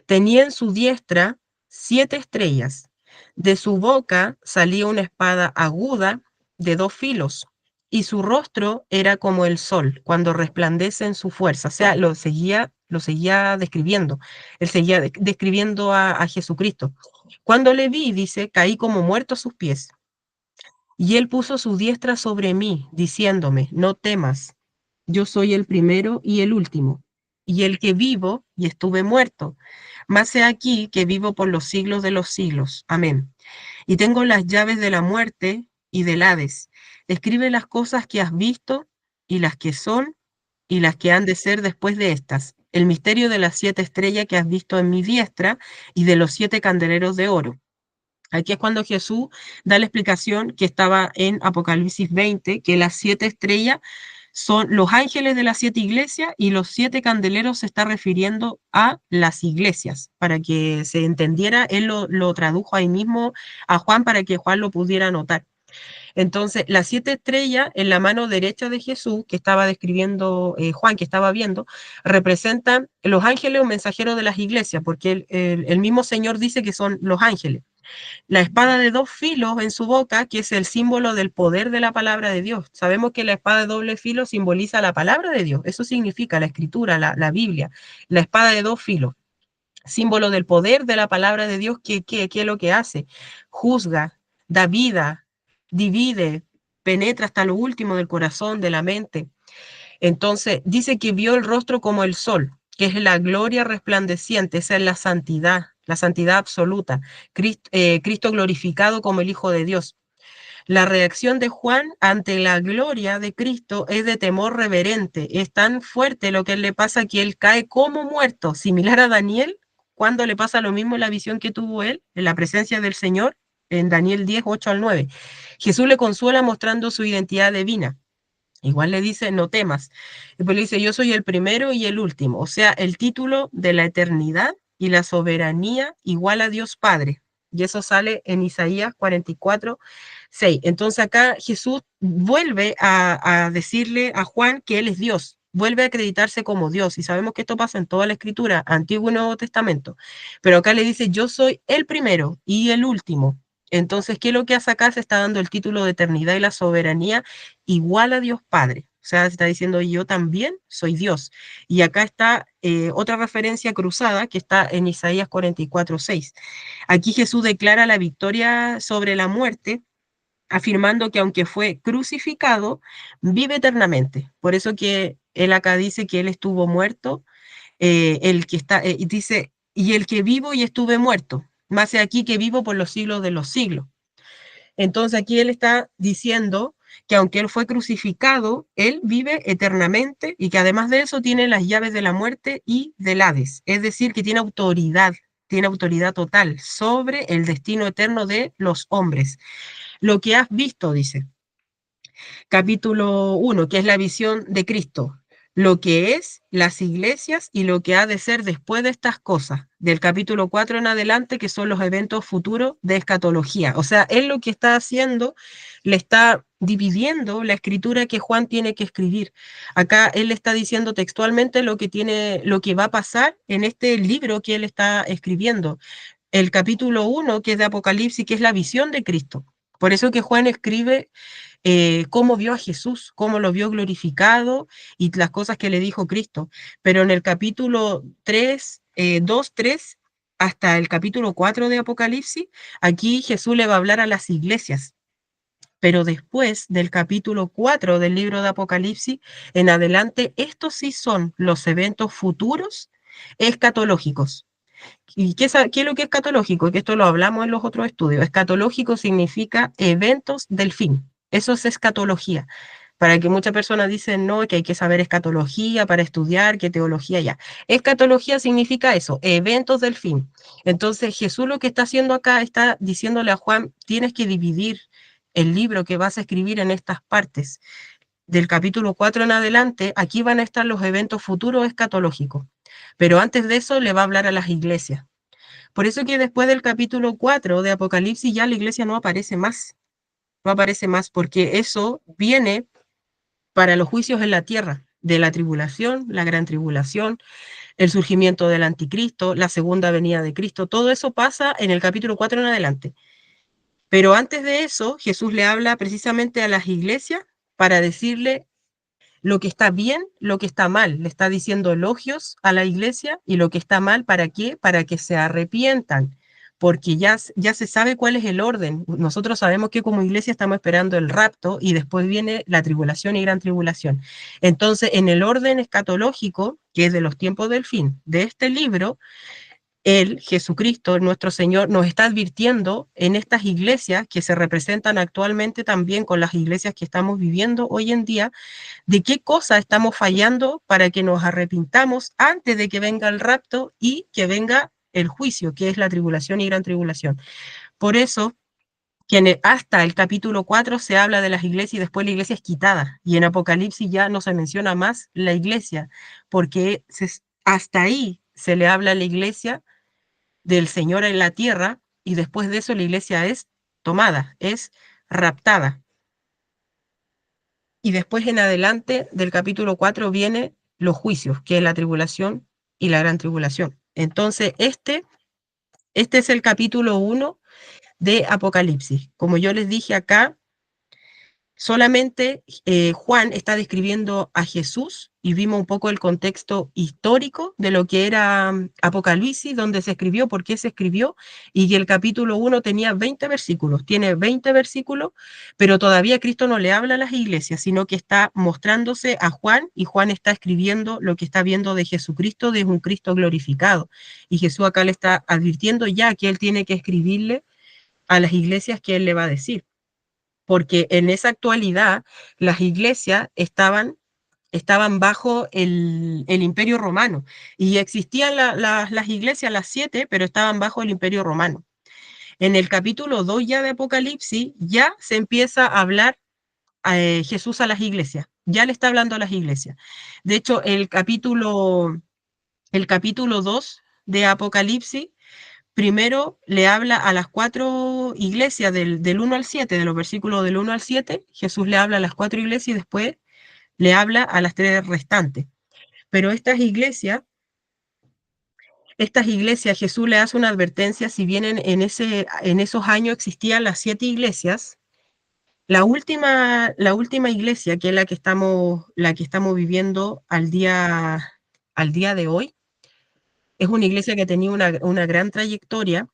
tenía en su diestra 7 estrellas, de su boca salía una espada aguda de 2 filos, y su rostro era como el sol cuando resplandece en su fuerza. O sea, lo seguía describiendo. Él seguía describiendo a Jesucristo. Cuando le vi, dice, caí como muerto a sus pies. Y él puso su diestra sobre mí, diciéndome, no temas, yo soy el primero y el último, y el que vivo y estuve muerto. Mas he aquí que vivo por los siglos de los siglos. Amén. Y tengo las llaves de la muerte y del Hades. Escribe las cosas que has visto y las que son y las que han de ser después de estas. El misterio de las 7 estrellas que has visto en mi diestra y de los 7 candeleros de oro. Aquí es cuando Jesús da la explicación que estaba en Apocalipsis 20, que las 7 estrellas son los ángeles de las 7 iglesias y los 7 candeleros se está refiriendo a las iglesias. Para que se entendiera, él lo tradujo ahí mismo a Juan para que Juan lo pudiera notar. Entonces, las 7 estrellas en la mano derecha de Jesús, que estaba describiendo Juan, que estaba viendo, representan los ángeles o mensajeros de las iglesias, porque el mismo Señor dice que son los ángeles. La espada de 2 filos en su boca, que es el símbolo del poder de la palabra de Dios. Sabemos que la espada de doble filo simboliza la palabra de Dios. Eso significa la escritura, la Biblia. La espada de 2 filos, símbolo del poder de la palabra de Dios, que es lo que hace. Juzga, da vida, divide, penetra hasta lo último del corazón, de la mente. Entonces, dice que vio el rostro como el sol, que es la gloria resplandeciente, esa es la santidad absoluta. Cristo glorificado como el Hijo de Dios. La reacción de Juan ante la gloria de Cristo es de temor reverente. Es tan fuerte lo que le pasa que él cae como muerto, similar a Daniel, cuando le pasa lo mismo en la visión que tuvo él, en la presencia del Señor, en Daniel 10, 8 al 9. Jesús le consuela mostrando su identidad divina. Igual le dice, no temas. Después le dice, yo soy el primero y el último. O sea, el título de la eternidad y la soberanía igual a Dios Padre. Y eso sale en Isaías 44, 6. Entonces acá Jesús vuelve a decirle a Juan que Él es Dios. Vuelve a acreditarse como Dios. Y sabemos que esto pasa en toda la escritura, Antiguo y Nuevo Testamento. Pero acá le dice, yo soy el primero y el último. Entonces, ¿qué es lo que hace acá? Se está dando el título de eternidad y la soberanía igual a Dios Padre. O sea, se está diciendo yo también soy Dios. Y acá está otra referencia cruzada que está en Isaías 44, 6. Aquí Jesús declara la victoria sobre la muerte, afirmando que aunque fue crucificado, vive eternamente. Por eso que él acá dice que él estuvo muerto, el que está, dice, y el que vivo y estuve muerto, más aquí que vivo por los siglos de los siglos. Entonces aquí él está diciendo que aunque él fue crucificado, él vive eternamente y que además de eso tiene las llaves de la muerte y del Hades, es decir, que tiene autoridad total sobre el destino eterno de los hombres. Lo que has visto, dice, capítulo 1, que es la visión de Cristo, lo que es las iglesias y lo que ha de ser después de estas cosas, del capítulo 4 en adelante, que son los eventos futuros de escatología. O sea, él lo que está haciendo, le está dividiendo la escritura que Juan tiene que escribir. Acá él le está diciendo textualmente lo que va a pasar en este libro que él está escribiendo. el capítulo 1, que es de Apocalipsis, que es la visión de Cristo. Por eso que Juan escribe cómo vio a Jesús, cómo lo vio glorificado y las cosas que le dijo Cristo. Pero en el capítulo 3, 2, 3, hasta el capítulo 4 de Apocalipsis, aquí Jesús le va a hablar a las iglesias. Pero después del capítulo 4 del libro de Apocalipsis, en adelante, estos sí son los eventos futuros escatológicos. ¿Y qué es lo que es escatológico? Que esto lo hablamos en los otros estudios. Escatológico significa eventos del fin. Eso es escatología. Para que muchas personas dicen, no, que hay que saber escatología para estudiar, que teología ya. Escatología significa eso, eventos del fin. Entonces Jesús lo que está haciendo acá está diciéndole a Juan, tienes que dividir el libro que vas a escribir en estas partes. Del capítulo 4 en adelante, aquí van a estar los eventos futuros escatológicos. Pero antes de eso le va a hablar a las iglesias. Por eso que después del capítulo 4 de Apocalipsis ya la iglesia no aparece más. No aparece más porque eso viene para los juicios en la tierra, de la tribulación, la gran tribulación, el surgimiento del anticristo, la segunda venida de Cristo. Todo eso pasa en el capítulo 4 en adelante. Pero antes de eso, Jesús le habla precisamente a las iglesias para decirle lo que está bien, lo que está mal. Le está diciendo elogios a la iglesia y lo que está mal, ¿para qué? Para que se arrepientan, porque ya se sabe cuál es el orden. Nosotros sabemos que como iglesia estamos esperando el rapto y después viene la tribulación y gran tribulación. Entonces, en el orden escatológico, que es de los tiempos del fin, de este libro, él, Jesucristo, nuestro Señor, nos está advirtiendo en estas iglesias que se representan actualmente también con las iglesias que estamos viviendo hoy en día, de qué cosa estamos fallando para que nos arrepintamos antes de que venga el rapto y que venga el juicio, que es la tribulación y gran tribulación. Por eso, que hasta el capítulo 4 se habla de las iglesias y después la iglesia es quitada. Y en Apocalipsis ya no se menciona más la iglesia, porque hasta ahí se le habla a la iglesia del Señor en la tierra y después de eso la iglesia es tomada, es raptada. Y después en adelante del capítulo 4 viene los juicios, que es la tribulación y la gran tribulación. Entonces, este es el capítulo 1 de Apocalipsis. Como yo les dije acá, solamente Juan está describiendo a Jesús y vimos un poco el contexto histórico de lo que era Apocalipsis, donde se escribió, por qué se escribió, y que el capítulo 1 tenía 20 versículos, tiene 20 versículos, pero todavía Cristo no le habla a las iglesias, sino que está mostrándose a Juan y Juan está escribiendo lo que está viendo de Jesucristo, de un Cristo glorificado. Y Jesús acá le está advirtiendo ya que él tiene que escribirle a las iglesias que él le va a decir, porque en esa actualidad las iglesias estaban bajo el imperio romano y existían las iglesias, las 7, pero estaban bajo el imperio romano. En el capítulo 2 ya de Apocalipsis ya se empieza a hablar Jesús a las iglesias, ya le está hablando a las iglesias. De hecho, el capítulo 2 de Apocalipsis primero le habla a las 4 iglesias del 1 al 7, de los versículos del 1 al 7, Jesús le habla a las 4 iglesias y después le habla a las 3 restantes. Pero estas iglesias, Jesús le hace una advertencia, si bien en esos años existían las 7 iglesias, la última iglesia, que es la que estamos viviendo al día de hoy, es una iglesia que tenía una gran trayectoria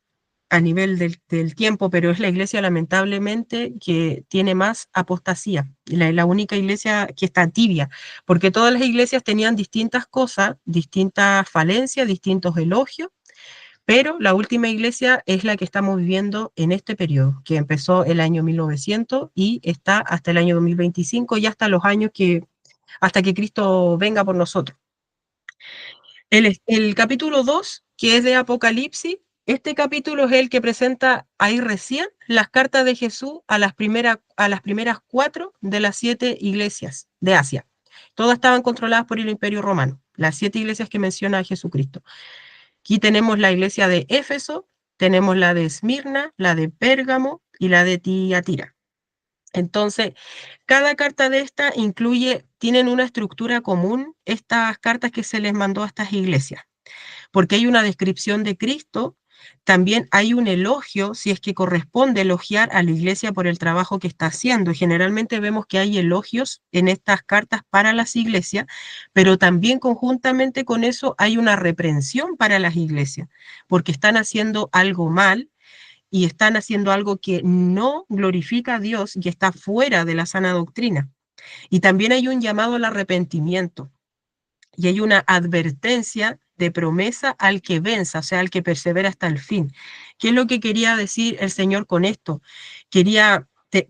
a nivel del tiempo, pero es la iglesia lamentablemente que tiene más apostasía, la única iglesia que está tibia, porque todas las iglesias tenían distintas cosas, distintas falencias, distintos elogios, pero la última iglesia es la que estamos viviendo en este periodo, que empezó el año 1900 y está hasta el año 2025 y hasta los años hasta que Cristo venga por nosotros. El capítulo 2, que es de Apocalipsis, este capítulo es el que presenta ahí recién las cartas de Jesús a las primeras 4 de las 7 iglesias de Asia. Todas estaban controladas por el Imperio Romano, las 7 iglesias que menciona Jesucristo. Aquí tenemos la iglesia de Éfeso, tenemos la de Esmirna, la de Pérgamo y la de Tiatira. Entonces, cada carta de esta tienen una estructura común, estas cartas que se les mandó a estas iglesias, porque hay una descripción de Cristo, También hay un elogio, si es que corresponde elogiar a la iglesia por el trabajo que está haciendo. Y generalmente vemos que hay elogios en estas cartas para las iglesias, pero también conjuntamente con eso hay una reprensión para las iglesias, porque están haciendo algo mal y están haciendo algo que no glorifica a Dios y está fuera de la sana doctrina. Y también hay un llamado al arrepentimiento y hay una advertencia de promesa al que venza, o sea, al que persevera hasta el fin. ¿Qué es lo que quería decir el Señor con esto?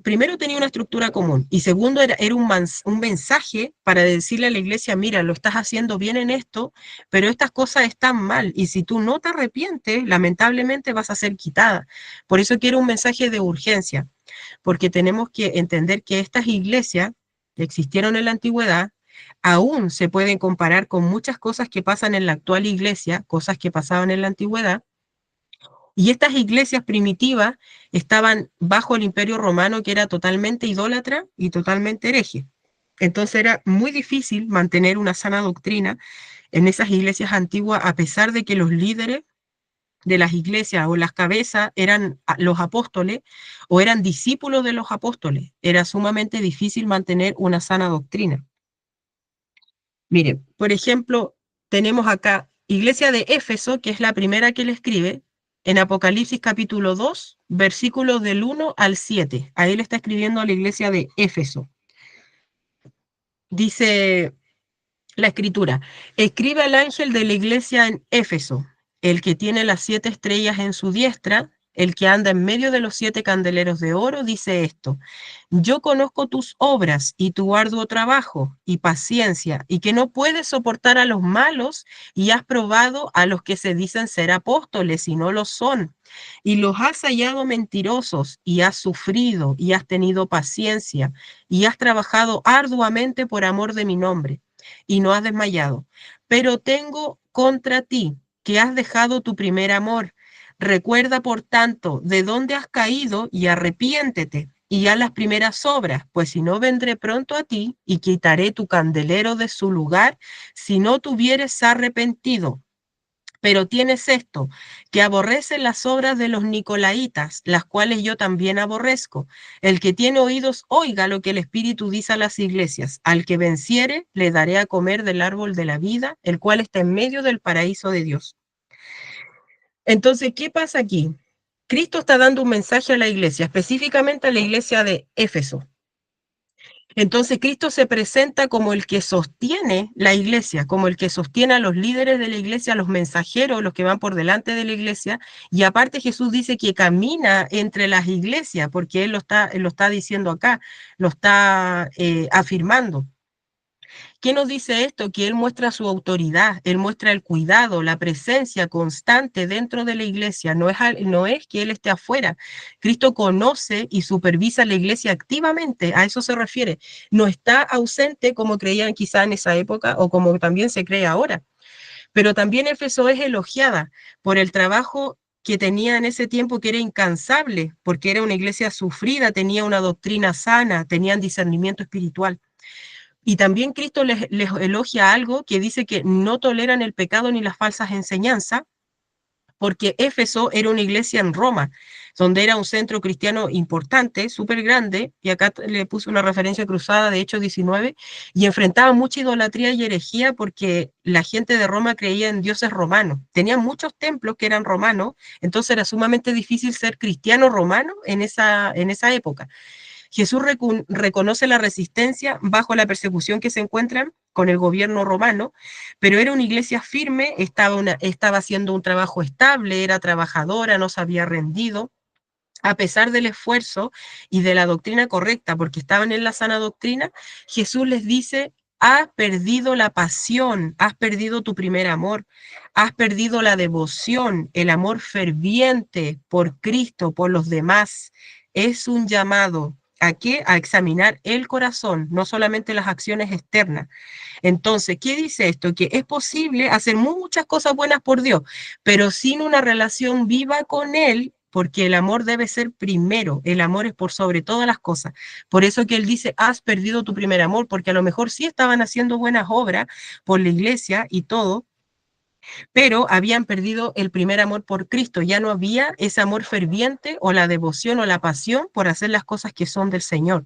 Primero tenía una estructura común y segundo era un mensaje para decirle a la iglesia, mira, lo estás haciendo bien en esto, pero estas cosas están mal y si tú no te arrepientes, lamentablemente vas a ser quitada. Por eso quiero un mensaje de urgencia, porque tenemos que entender que estas iglesias existieron en la antigüedad, aún se pueden comparar con muchas cosas que pasan en la actual iglesia, cosas que pasaban en la antigüedad, y estas iglesias primitivas estaban bajo el Imperio Romano, que era totalmente idólatra y totalmente hereje. Entonces era muy difícil mantener una sana doctrina en esas iglesias antiguas, a pesar de que los líderes de las iglesias o las cabezas eran los apóstoles o eran discípulos de los apóstoles. Era sumamente difícil mantener una sana doctrina. Mire, por ejemplo, tenemos acá Iglesia de Éfeso, que es la primera que le escribe, en Apocalipsis capítulo 2, versículos del 1 al 7. Ahí le está escribiendo a la iglesia de Éfeso. Dice la escritura, escribe al ángel de la iglesia en Éfeso, el que tiene las 7 estrellas en su diestra, el que anda en medio de los 7 candeleros de oro, dice esto: yo conozco tus obras y tu arduo trabajo y paciencia, y que no puedes soportar a los malos, y has probado a los que se dicen ser apóstoles y no lo son, y los has hallado mentirosos, y has sufrido, y has tenido paciencia, y has trabajado arduamente por amor de mi nombre y no has desmayado. Pero tengo contra ti que has dejado tu primer amor. Recuerda, por tanto, de dónde has caído y arrepiéntete y haz las primeras obras, pues si no vendré pronto a ti y quitaré tu candelero de su lugar si no te hubieres arrepentido. Pero tienes esto, que aborrecen las obras de los nicolaitas, las cuales yo también aborrezco. El que tiene oídos, oiga lo que el Espíritu dice a las iglesias. Al que venciere, le daré a comer del árbol de la vida, el cual está en medio del paraíso de Dios. Entonces, ¿qué pasa aquí? Cristo está dando un mensaje a la iglesia, específicamente a la iglesia de Éfeso. Entonces Cristo se presenta como el que sostiene la iglesia, como el que sostiene a los líderes de la iglesia, a los mensajeros, los que van por delante de la iglesia, y aparte Jesús dice que camina entre las iglesias, porque él lo está diciendo acá, lo está afirmando. ¿Qué nos dice esto? Que Él muestra su autoridad, Él muestra el cuidado, la presencia constante dentro de la iglesia, no es que Él esté afuera. Cristo conoce y supervisa la iglesia activamente, a eso se refiere. No está ausente como creían quizá en esa época o como también se cree ahora. Pero también Éfeso es elogiada por el trabajo que tenía en ese tiempo, que era incansable, porque era una iglesia sufrida, tenía una doctrina sana, tenían discernimiento espiritual. Y también Cristo les elogia algo que dice que no toleran el pecado ni las falsas enseñanzas, porque Éfeso era una iglesia en Roma, donde era un centro cristiano importante, súper grande, y acá le puse una referencia cruzada de Hechos 19, y enfrentaba mucha idolatría y herejía porque la gente de Roma creía en dioses romanos. Tenían muchos templos que eran romanos, entonces era sumamente difícil ser cristiano romano en esa época. Jesús reconoce la resistencia bajo la persecución que se encuentran con el gobierno romano, pero era una iglesia firme, estaba haciendo un trabajo estable, era trabajadora, no se había rendido, a pesar del esfuerzo y de la doctrina correcta, porque estaban en la sana doctrina. Jesús les dice: has perdido la pasión, has perdido tu primer amor, has perdido la devoción, el amor ferviente por Cristo, por los demás. Es un llamado. ¿A qué? A examinar el corazón, no solamente las acciones externas. Entonces, ¿qué dice esto? Que es posible hacer muchas cosas buenas por Dios, pero sin una relación viva con Él, porque el amor debe ser primero, el amor es por sobre todas las cosas. Por eso que Él dice: has perdido tu primer amor, porque a lo mejor sí estaban haciendo buenas obras por la iglesia y todo, pero habían perdido el primer amor por Cristo, ya no había ese amor ferviente o la devoción o la pasión por hacer las cosas que son del Señor.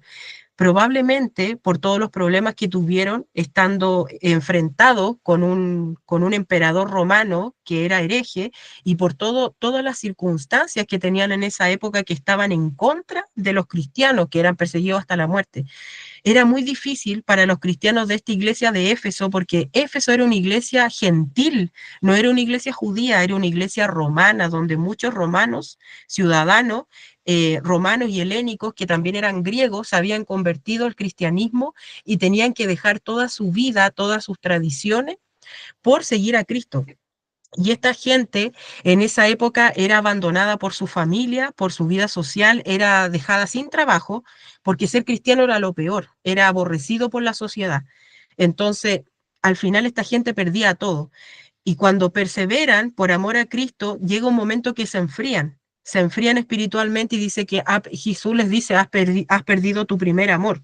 Probablemente por todos los problemas que tuvieron estando enfrentados con un emperador romano que era hereje y por todas las circunstancias que tenían en esa época que estaban en contra de los cristianos, que eran perseguidos hasta la muerte. Era muy difícil para los cristianos de esta iglesia de Éfeso, porque Éfeso era una iglesia gentil, no era una iglesia judía, era una iglesia romana, donde muchos romanos, ciudadanos, romanos y helénicos, que también eran griegos, se habían convertido al cristianismo y tenían que dejar toda su vida, todas sus tradiciones, por seguir a Cristo. Y esta gente en esa época era abandonada por su familia, por su vida social, era dejada sin trabajo, porque ser cristiano era lo peor, era aborrecido por la sociedad. Entonces, al final esta gente perdía todo. Y cuando perseveran por amor a Cristo, llega un momento que se enfrían espiritualmente y dice que Jesús les dice, has perdido tu primer amor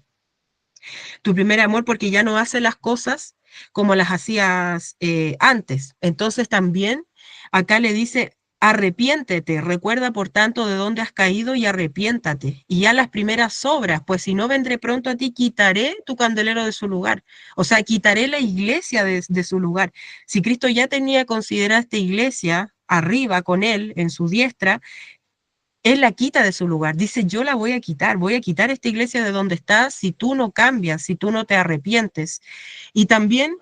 porque ya no haces las cosas como las hacías antes. Entonces también acá le dice, arrepiéntete, recuerda por tanto de dónde has caído y arrepiéntate. Y ya las primeras obras, pues si no vendré pronto a ti, quitaré tu candelero de su lugar. O sea, quitaré la iglesia de su lugar. Si Cristo ya tenía considerada esta iglesia arriba con él en su diestra, él la quita de su lugar. Dice, yo la voy a quitar esta iglesia de donde está si tú no cambias, si tú no te arrepientes. Y también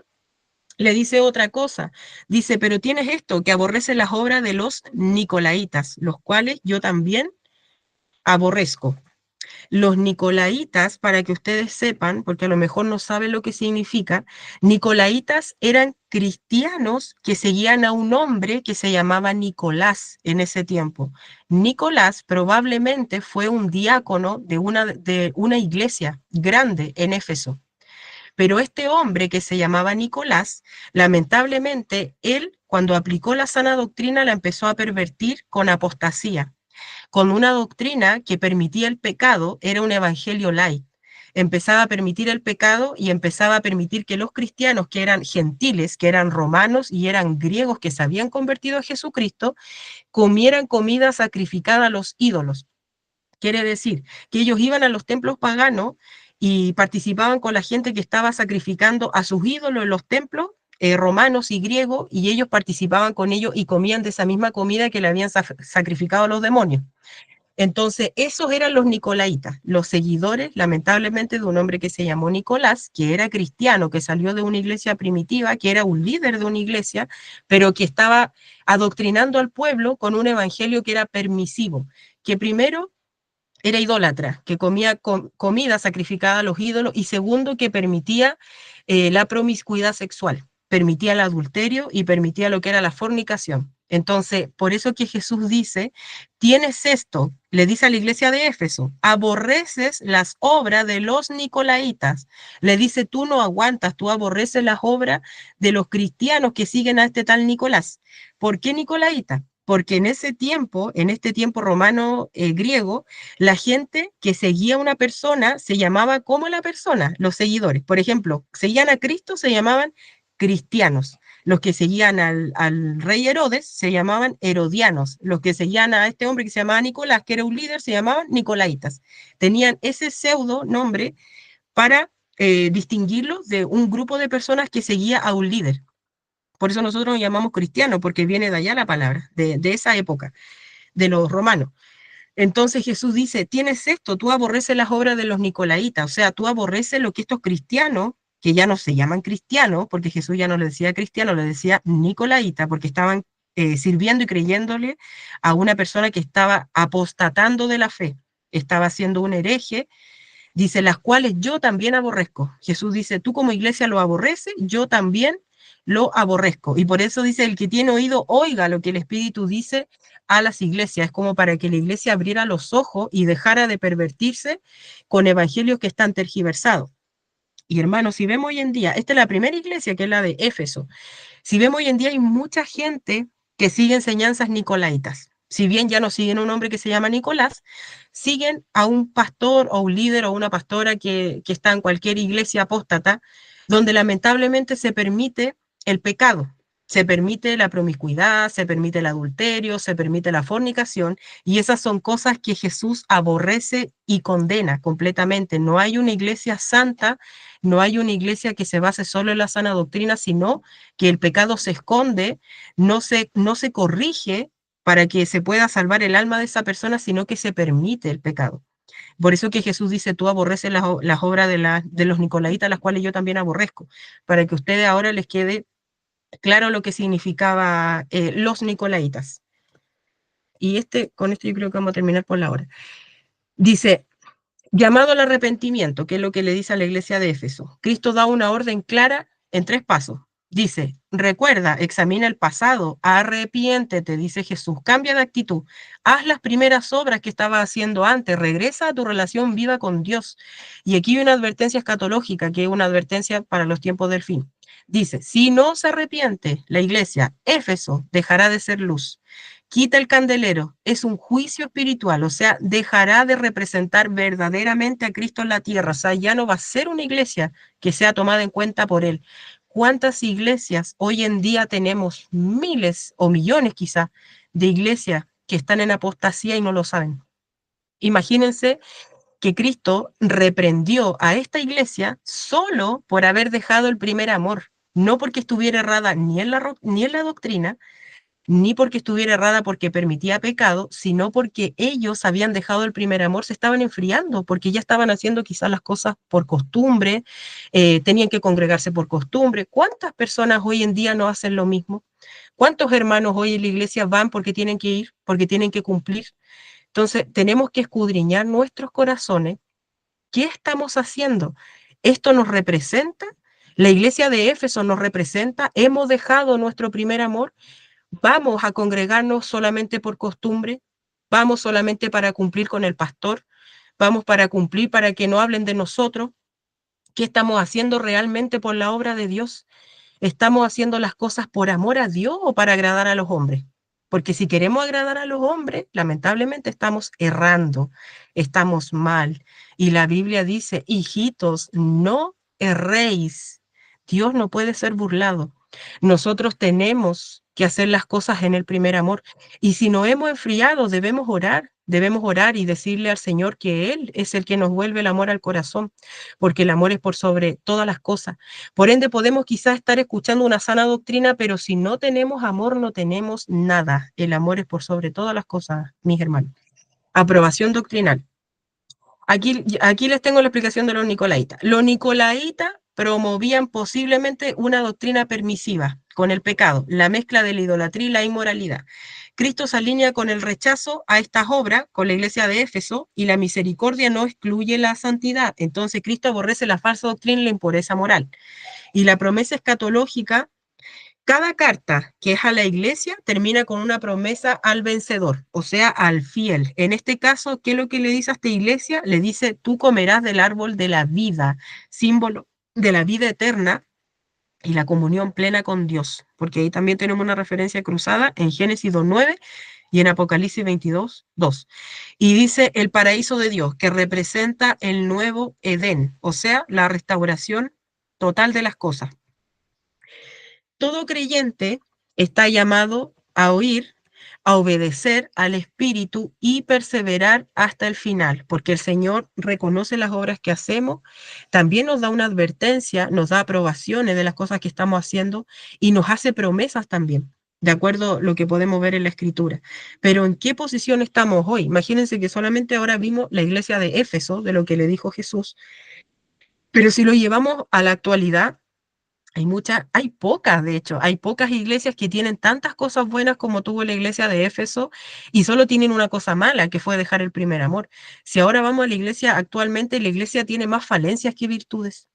le dice otra cosa. Dice, pero tienes esto, que aborrece las obras de los nicolaitas, los cuales yo también aborrezco. Los nicolaitas, para que ustedes sepan, porque a lo mejor no saben lo que significa, nicolaitas eran cristianos que seguían a un hombre que se llamaba Nicolás en ese tiempo. Nicolás probablemente fue un diácono de una iglesia grande en Éfeso. Pero este hombre que se llamaba Nicolás, lamentablemente, él, cuando aplicó la sana doctrina, la empezó a pervertir con apostasía, con una doctrina que permitía el pecado, era un evangelio light. Empezaba a permitir el pecado y empezaba a permitir que los cristianos, que eran gentiles, que eran romanos y eran griegos que se habían convertido a Jesucristo, comieran comida sacrificada a los ídolos. Quiere decir que ellos iban a los templos paganos y participaban con la gente que estaba sacrificando a sus ídolos en los templos romanos y griegos, y ellos participaban con ellos y comían de esa misma comida que le habían sacrificado a los demonios. Entonces, esos eran los nicolaitas, los seguidores, lamentablemente, de un hombre que se llamó Nicolás, que era cristiano, que salió de una iglesia primitiva, que era un líder de una iglesia, pero que estaba adoctrinando al pueblo con un evangelio que era permisivo, que primero era idólatra, que comía comida sacrificada a los ídolos, y segundo, que permitía la promiscuidad sexual, permitía el adulterio y permitía lo que era la fornicación. Entonces, por eso que Jesús dice, tienes esto, le dice a la iglesia de Éfeso, aborreces las obras de los nicolaitas. Le dice, tú no aguantas, tú aborreces las obras de los cristianos que siguen a este tal Nicolás. ¿Por qué nicolaita? Porque en ese tiempo, en este tiempo romano griego, la gente que seguía a una persona se llamaba como la persona, los seguidores. Por ejemplo, seguían a Cristo, se llamaban cristianos. Los que seguían al rey Herodes se llamaban herodianos. Los que seguían a este hombre que se llamaba Nicolás, que era un líder, se llamaban nicolaitas. Tenían ese pseudo nombre para distinguirlos de un grupo de personas que seguía a un líder. Por eso nosotros nos llamamos cristianos, porque viene de allá la palabra, de esa época, de los romanos. Entonces Jesús dice, tienes esto, tú aborreces las obras de los nicolaitas, o sea, tú aborreces lo que estos cristianos, que ya no se llaman cristianos, porque Jesús ya no le decía cristiano, le decía nicolaita, porque estaban sirviendo y creyéndole a una persona que estaba apostatando de la fe, estaba siendo un hereje, dice, las cuales yo también aborrezco. Jesús dice, tú como iglesia lo aborreces, yo también lo aborrezco. Y por eso dice, el que tiene oído, oiga lo que el Espíritu dice a las iglesias. Es como para que la iglesia abriera los ojos y dejara de pervertirse con evangelios que están tergiversados. Y hermanos, si vemos hoy en día, esta es la primera iglesia, que es la de Éfeso, si vemos hoy en día hay mucha gente que sigue enseñanzas nicolaitas. Si bien ya no siguen a un hombre que se llama Nicolás, siguen a un pastor o un líder o una pastora que está en cualquier iglesia apóstata, donde lamentablemente se permite el pecado. Se permite la promiscuidad, se permite el adulterio, se permite la fornicación, y esas son cosas que Jesús aborrece y condena completamente. No hay una iglesia santa, no hay una iglesia que se base solo en la sana doctrina, sino que el pecado se esconde, no se corrige para que se pueda salvar el alma de esa persona, sino que se permite el pecado. Por eso que Jesús dice, tú aborreces las obras de los nicolaitas, las cuales yo también aborrezco, para que a ustedes ahora les quede claro lo que significaba los nicolaitas. Y con esto yo creo que vamos a terminar por la hora. Dice, llamado al arrepentimiento, que es lo que le dice a la iglesia de Éfeso. Cristo da una orden clara en 3 pasos. Dice, recuerda, examina el pasado, arrepiéntete, dice Jesús, cambia de actitud, haz las primeras obras que estabas haciendo antes, regresa a tu relación viva con Dios. Y aquí hay una advertencia escatológica, que es una advertencia para los tiempos del fin. Dice, si no se arrepiente la iglesia, Éfeso dejará de ser luz. Quita el candelero, es un juicio espiritual, o sea, dejará de representar verdaderamente a Cristo en la tierra, o sea, ya no va a ser una iglesia que sea tomada en cuenta por él. ¿Cuántas iglesias hoy en día tenemos? Miles o millones quizás de iglesias que están en apostasía y no lo saben. Imagínense que Cristo reprendió a esta iglesia solo por haber dejado el primer amor, no porque estuviera errada ni en la doctrina, ni porque estuviera errada porque permitía pecado, sino porque ellos habían dejado el primer amor, se estaban enfriando, porque ya estaban haciendo quizás las cosas por costumbre, tenían que congregarse por costumbre. ¿Cuántas personas hoy en día no hacen lo mismo? ¿Cuántos hermanos hoy en la iglesia van porque tienen que ir, porque tienen que cumplir? Entonces, tenemos que escudriñar nuestros corazones. ¿Qué estamos haciendo? ¿Esto nos representa? ¿La iglesia de Éfeso nos representa? ¿Hemos dejado nuestro primer amor? ¿Vamos a congregarnos solamente por costumbre? ¿Vamos solamente para cumplir con el pastor? ¿Vamos para cumplir para que no hablen de nosotros? ¿Qué estamos haciendo realmente por la obra de Dios? ¿Estamos haciendo las cosas por amor a Dios o para agradar a los hombres? Porque si queremos agradar a los hombres, lamentablemente estamos errando, estamos mal. Y la Biblia dice, hijitos, no erréis. Dios no puede ser burlado. Nosotros tenemos que hacer las cosas en el primer amor. Y si nos hemos enfriado, debemos orar y decirle al Señor que Él es el que nos vuelve el amor al corazón, porque el amor es por sobre todas las cosas. Por ende, podemos quizás estar escuchando una sana doctrina, pero si no tenemos amor, no tenemos nada. El amor es por sobre todas las cosas, mis hermanos. Aprobación doctrinal. Aquí les tengo la explicación de los nicolaitas. Los nicolaitas promovían posiblemente una doctrina permisiva con el pecado, la mezcla de la idolatría y la inmoralidad. Cristo se alinea con el rechazo a estas obras, con la iglesia de Éfeso, y la misericordia no excluye la santidad. Entonces Cristo aborrece la falsa doctrina y la impureza moral. Y la promesa escatológica, cada carta que es a la iglesia termina con una promesa al vencedor, o sea, al fiel. En este caso, ¿qué es lo que le dice a esta iglesia? Le dice, tú comerás del árbol de la vida, símbolo de la vida eterna y la comunión plena con Dios, porque ahí también tenemos una referencia cruzada en Génesis 2:9 y en Apocalipsis 22:2. Y dice el paraíso de Dios, que representa el nuevo Edén, o sea, la restauración total de las cosas. Todo creyente está llamado a oír, a obedecer al Espíritu y perseverar hasta el final, porque el Señor reconoce las obras que hacemos, también nos da una advertencia, nos da aprobaciones de las cosas que estamos haciendo y nos hace promesas también, de acuerdo a lo que podemos ver en la Escritura. Pero ¿en qué posición estamos hoy? Imagínense que solamente ahora vimos la iglesia de Éfeso, de lo que le dijo Jesús, pero si lo llevamos a la actualidad, hay pocas, de hecho, hay pocas iglesias que tienen tantas cosas buenas como tuvo la iglesia de Éfeso y solo tienen una cosa mala, que fue dejar el primer amor. Si ahora vamos a la iglesia actualmente, la iglesia tiene más falencias que virtudes.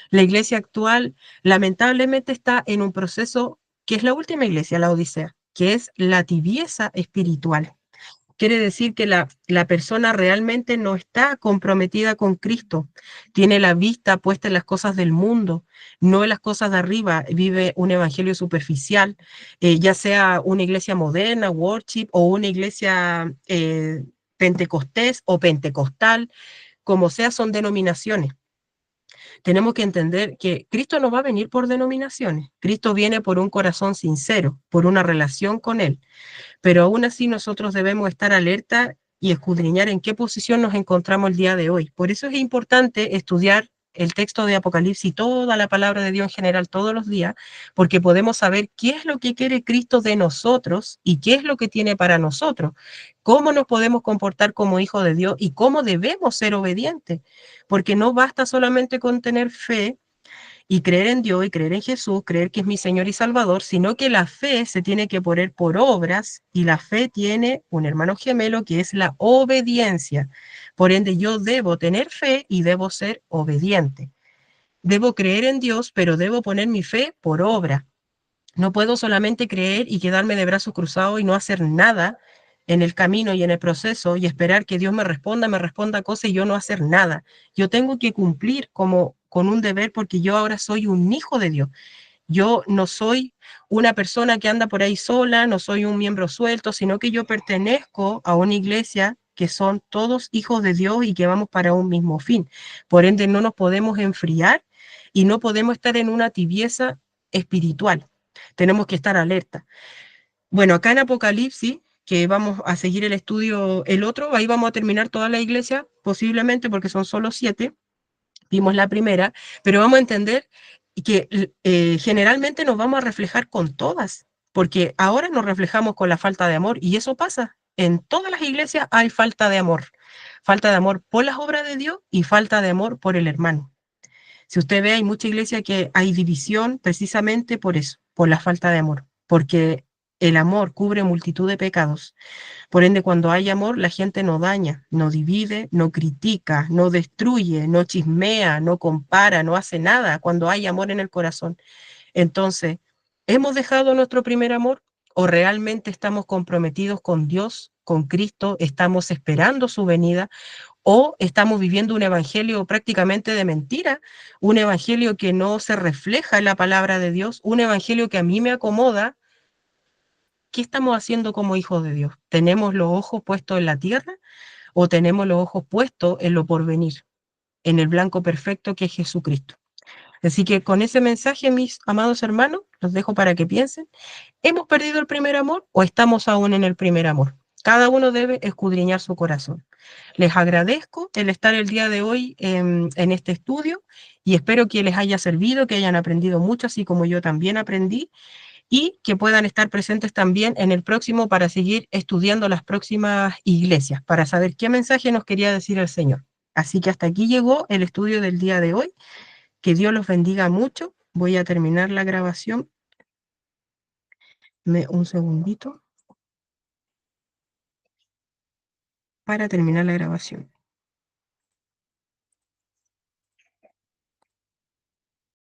La iglesia actual lamentablemente está en un proceso que es la última iglesia, la Odisea, que es la tibieza espiritual. Quiere decir que la persona realmente no está comprometida con Cristo, tiene la vista puesta en las cosas del mundo, no en las cosas de arriba, vive un evangelio superficial, ya sea una iglesia moderna, worship, o una iglesia pentecostés o pentecostal, como sea, son denominaciones. Tenemos que entender que Cristo no va a venir por denominaciones, Cristo viene por un corazón sincero, por una relación con Él, pero aún así nosotros debemos estar alerta y escudriñar en qué posición nos encontramos el día de hoy. Por eso es importante estudiar el texto de Apocalipsis y toda la palabra de Dios en general todos los días, porque podemos saber qué es lo que quiere Cristo de nosotros y qué es lo que tiene para nosotros, cómo nos podemos comportar como hijos de Dios y cómo debemos ser obedientes, porque no basta solamente con tener fe y creer en Dios y creer en Jesús, creer que es mi Señor y Salvador, sino que la fe se tiene que poner por obras y la fe tiene un hermano gemelo que es la obediencia. Por ende, yo debo tener fe y debo ser obediente. Debo creer en Dios, pero debo poner mi fe por obra. No puedo solamente creer y quedarme de brazos cruzados y no hacer nada en el camino y en el proceso y esperar que Dios me responda cosas y yo no hacer nada. Yo tengo que cumplir como con un deber porque yo ahora soy un hijo de Dios. Yo no soy una persona que anda por ahí sola, no soy un miembro suelto, sino que yo pertenezco a una iglesia que son todos hijos de Dios y que vamos para un mismo fin. Por ende, no nos podemos enfriar y no podemos estar en una tibieza espiritual. Tenemos que estar alerta. Bueno, acá en Apocalipsis, que vamos a seguir el estudio, el otro, ahí vamos a terminar toda la iglesia, posiblemente porque son solo 7, vimos la primera, pero vamos a entender que generalmente nos vamos a reflejar con todas, porque ahora nos reflejamos con la falta de amor y eso pasa. En todas las iglesias hay falta de amor por las obras de Dios y falta de amor por el hermano. Si usted ve, hay mucha iglesia que hay división precisamente por eso, por la falta de amor, porque el amor cubre multitud de pecados. Por ende, cuando hay amor, la gente no daña, no divide, no critica, no destruye, no chismea, no compara, no hace nada cuando hay amor en el corazón. Entonces, ¿hemos dejado nuestro primer amor o realmente estamos comprometidos con Dios, con Cristo, estamos esperando su venida o estamos viviendo un evangelio prácticamente de mentira, un evangelio que no se refleja en la palabra de Dios, un evangelio que a mí me acomoda? ¿Qué estamos haciendo como hijos de Dios? ¿Tenemos los ojos puestos en la tierra o tenemos los ojos puestos en lo porvenir, en el blanco perfecto que es Jesucristo? Así que con ese mensaje, mis amados hermanos, los dejo para que piensen. ¿Hemos perdido el primer amor o estamos aún en el primer amor? Cada uno debe escudriñar su corazón. Les agradezco el estar el día de hoy en este estudio y espero que les haya servido, que hayan aprendido mucho, así como yo también aprendí, y que puedan estar presentes también en el próximo para seguir estudiando las próximas iglesias, para saber qué mensaje nos quería decir el Señor. Así que hasta aquí llegó el estudio del día de hoy. Que Dios los bendiga mucho. Voy a terminar la grabación. Un segundito para terminar la grabación.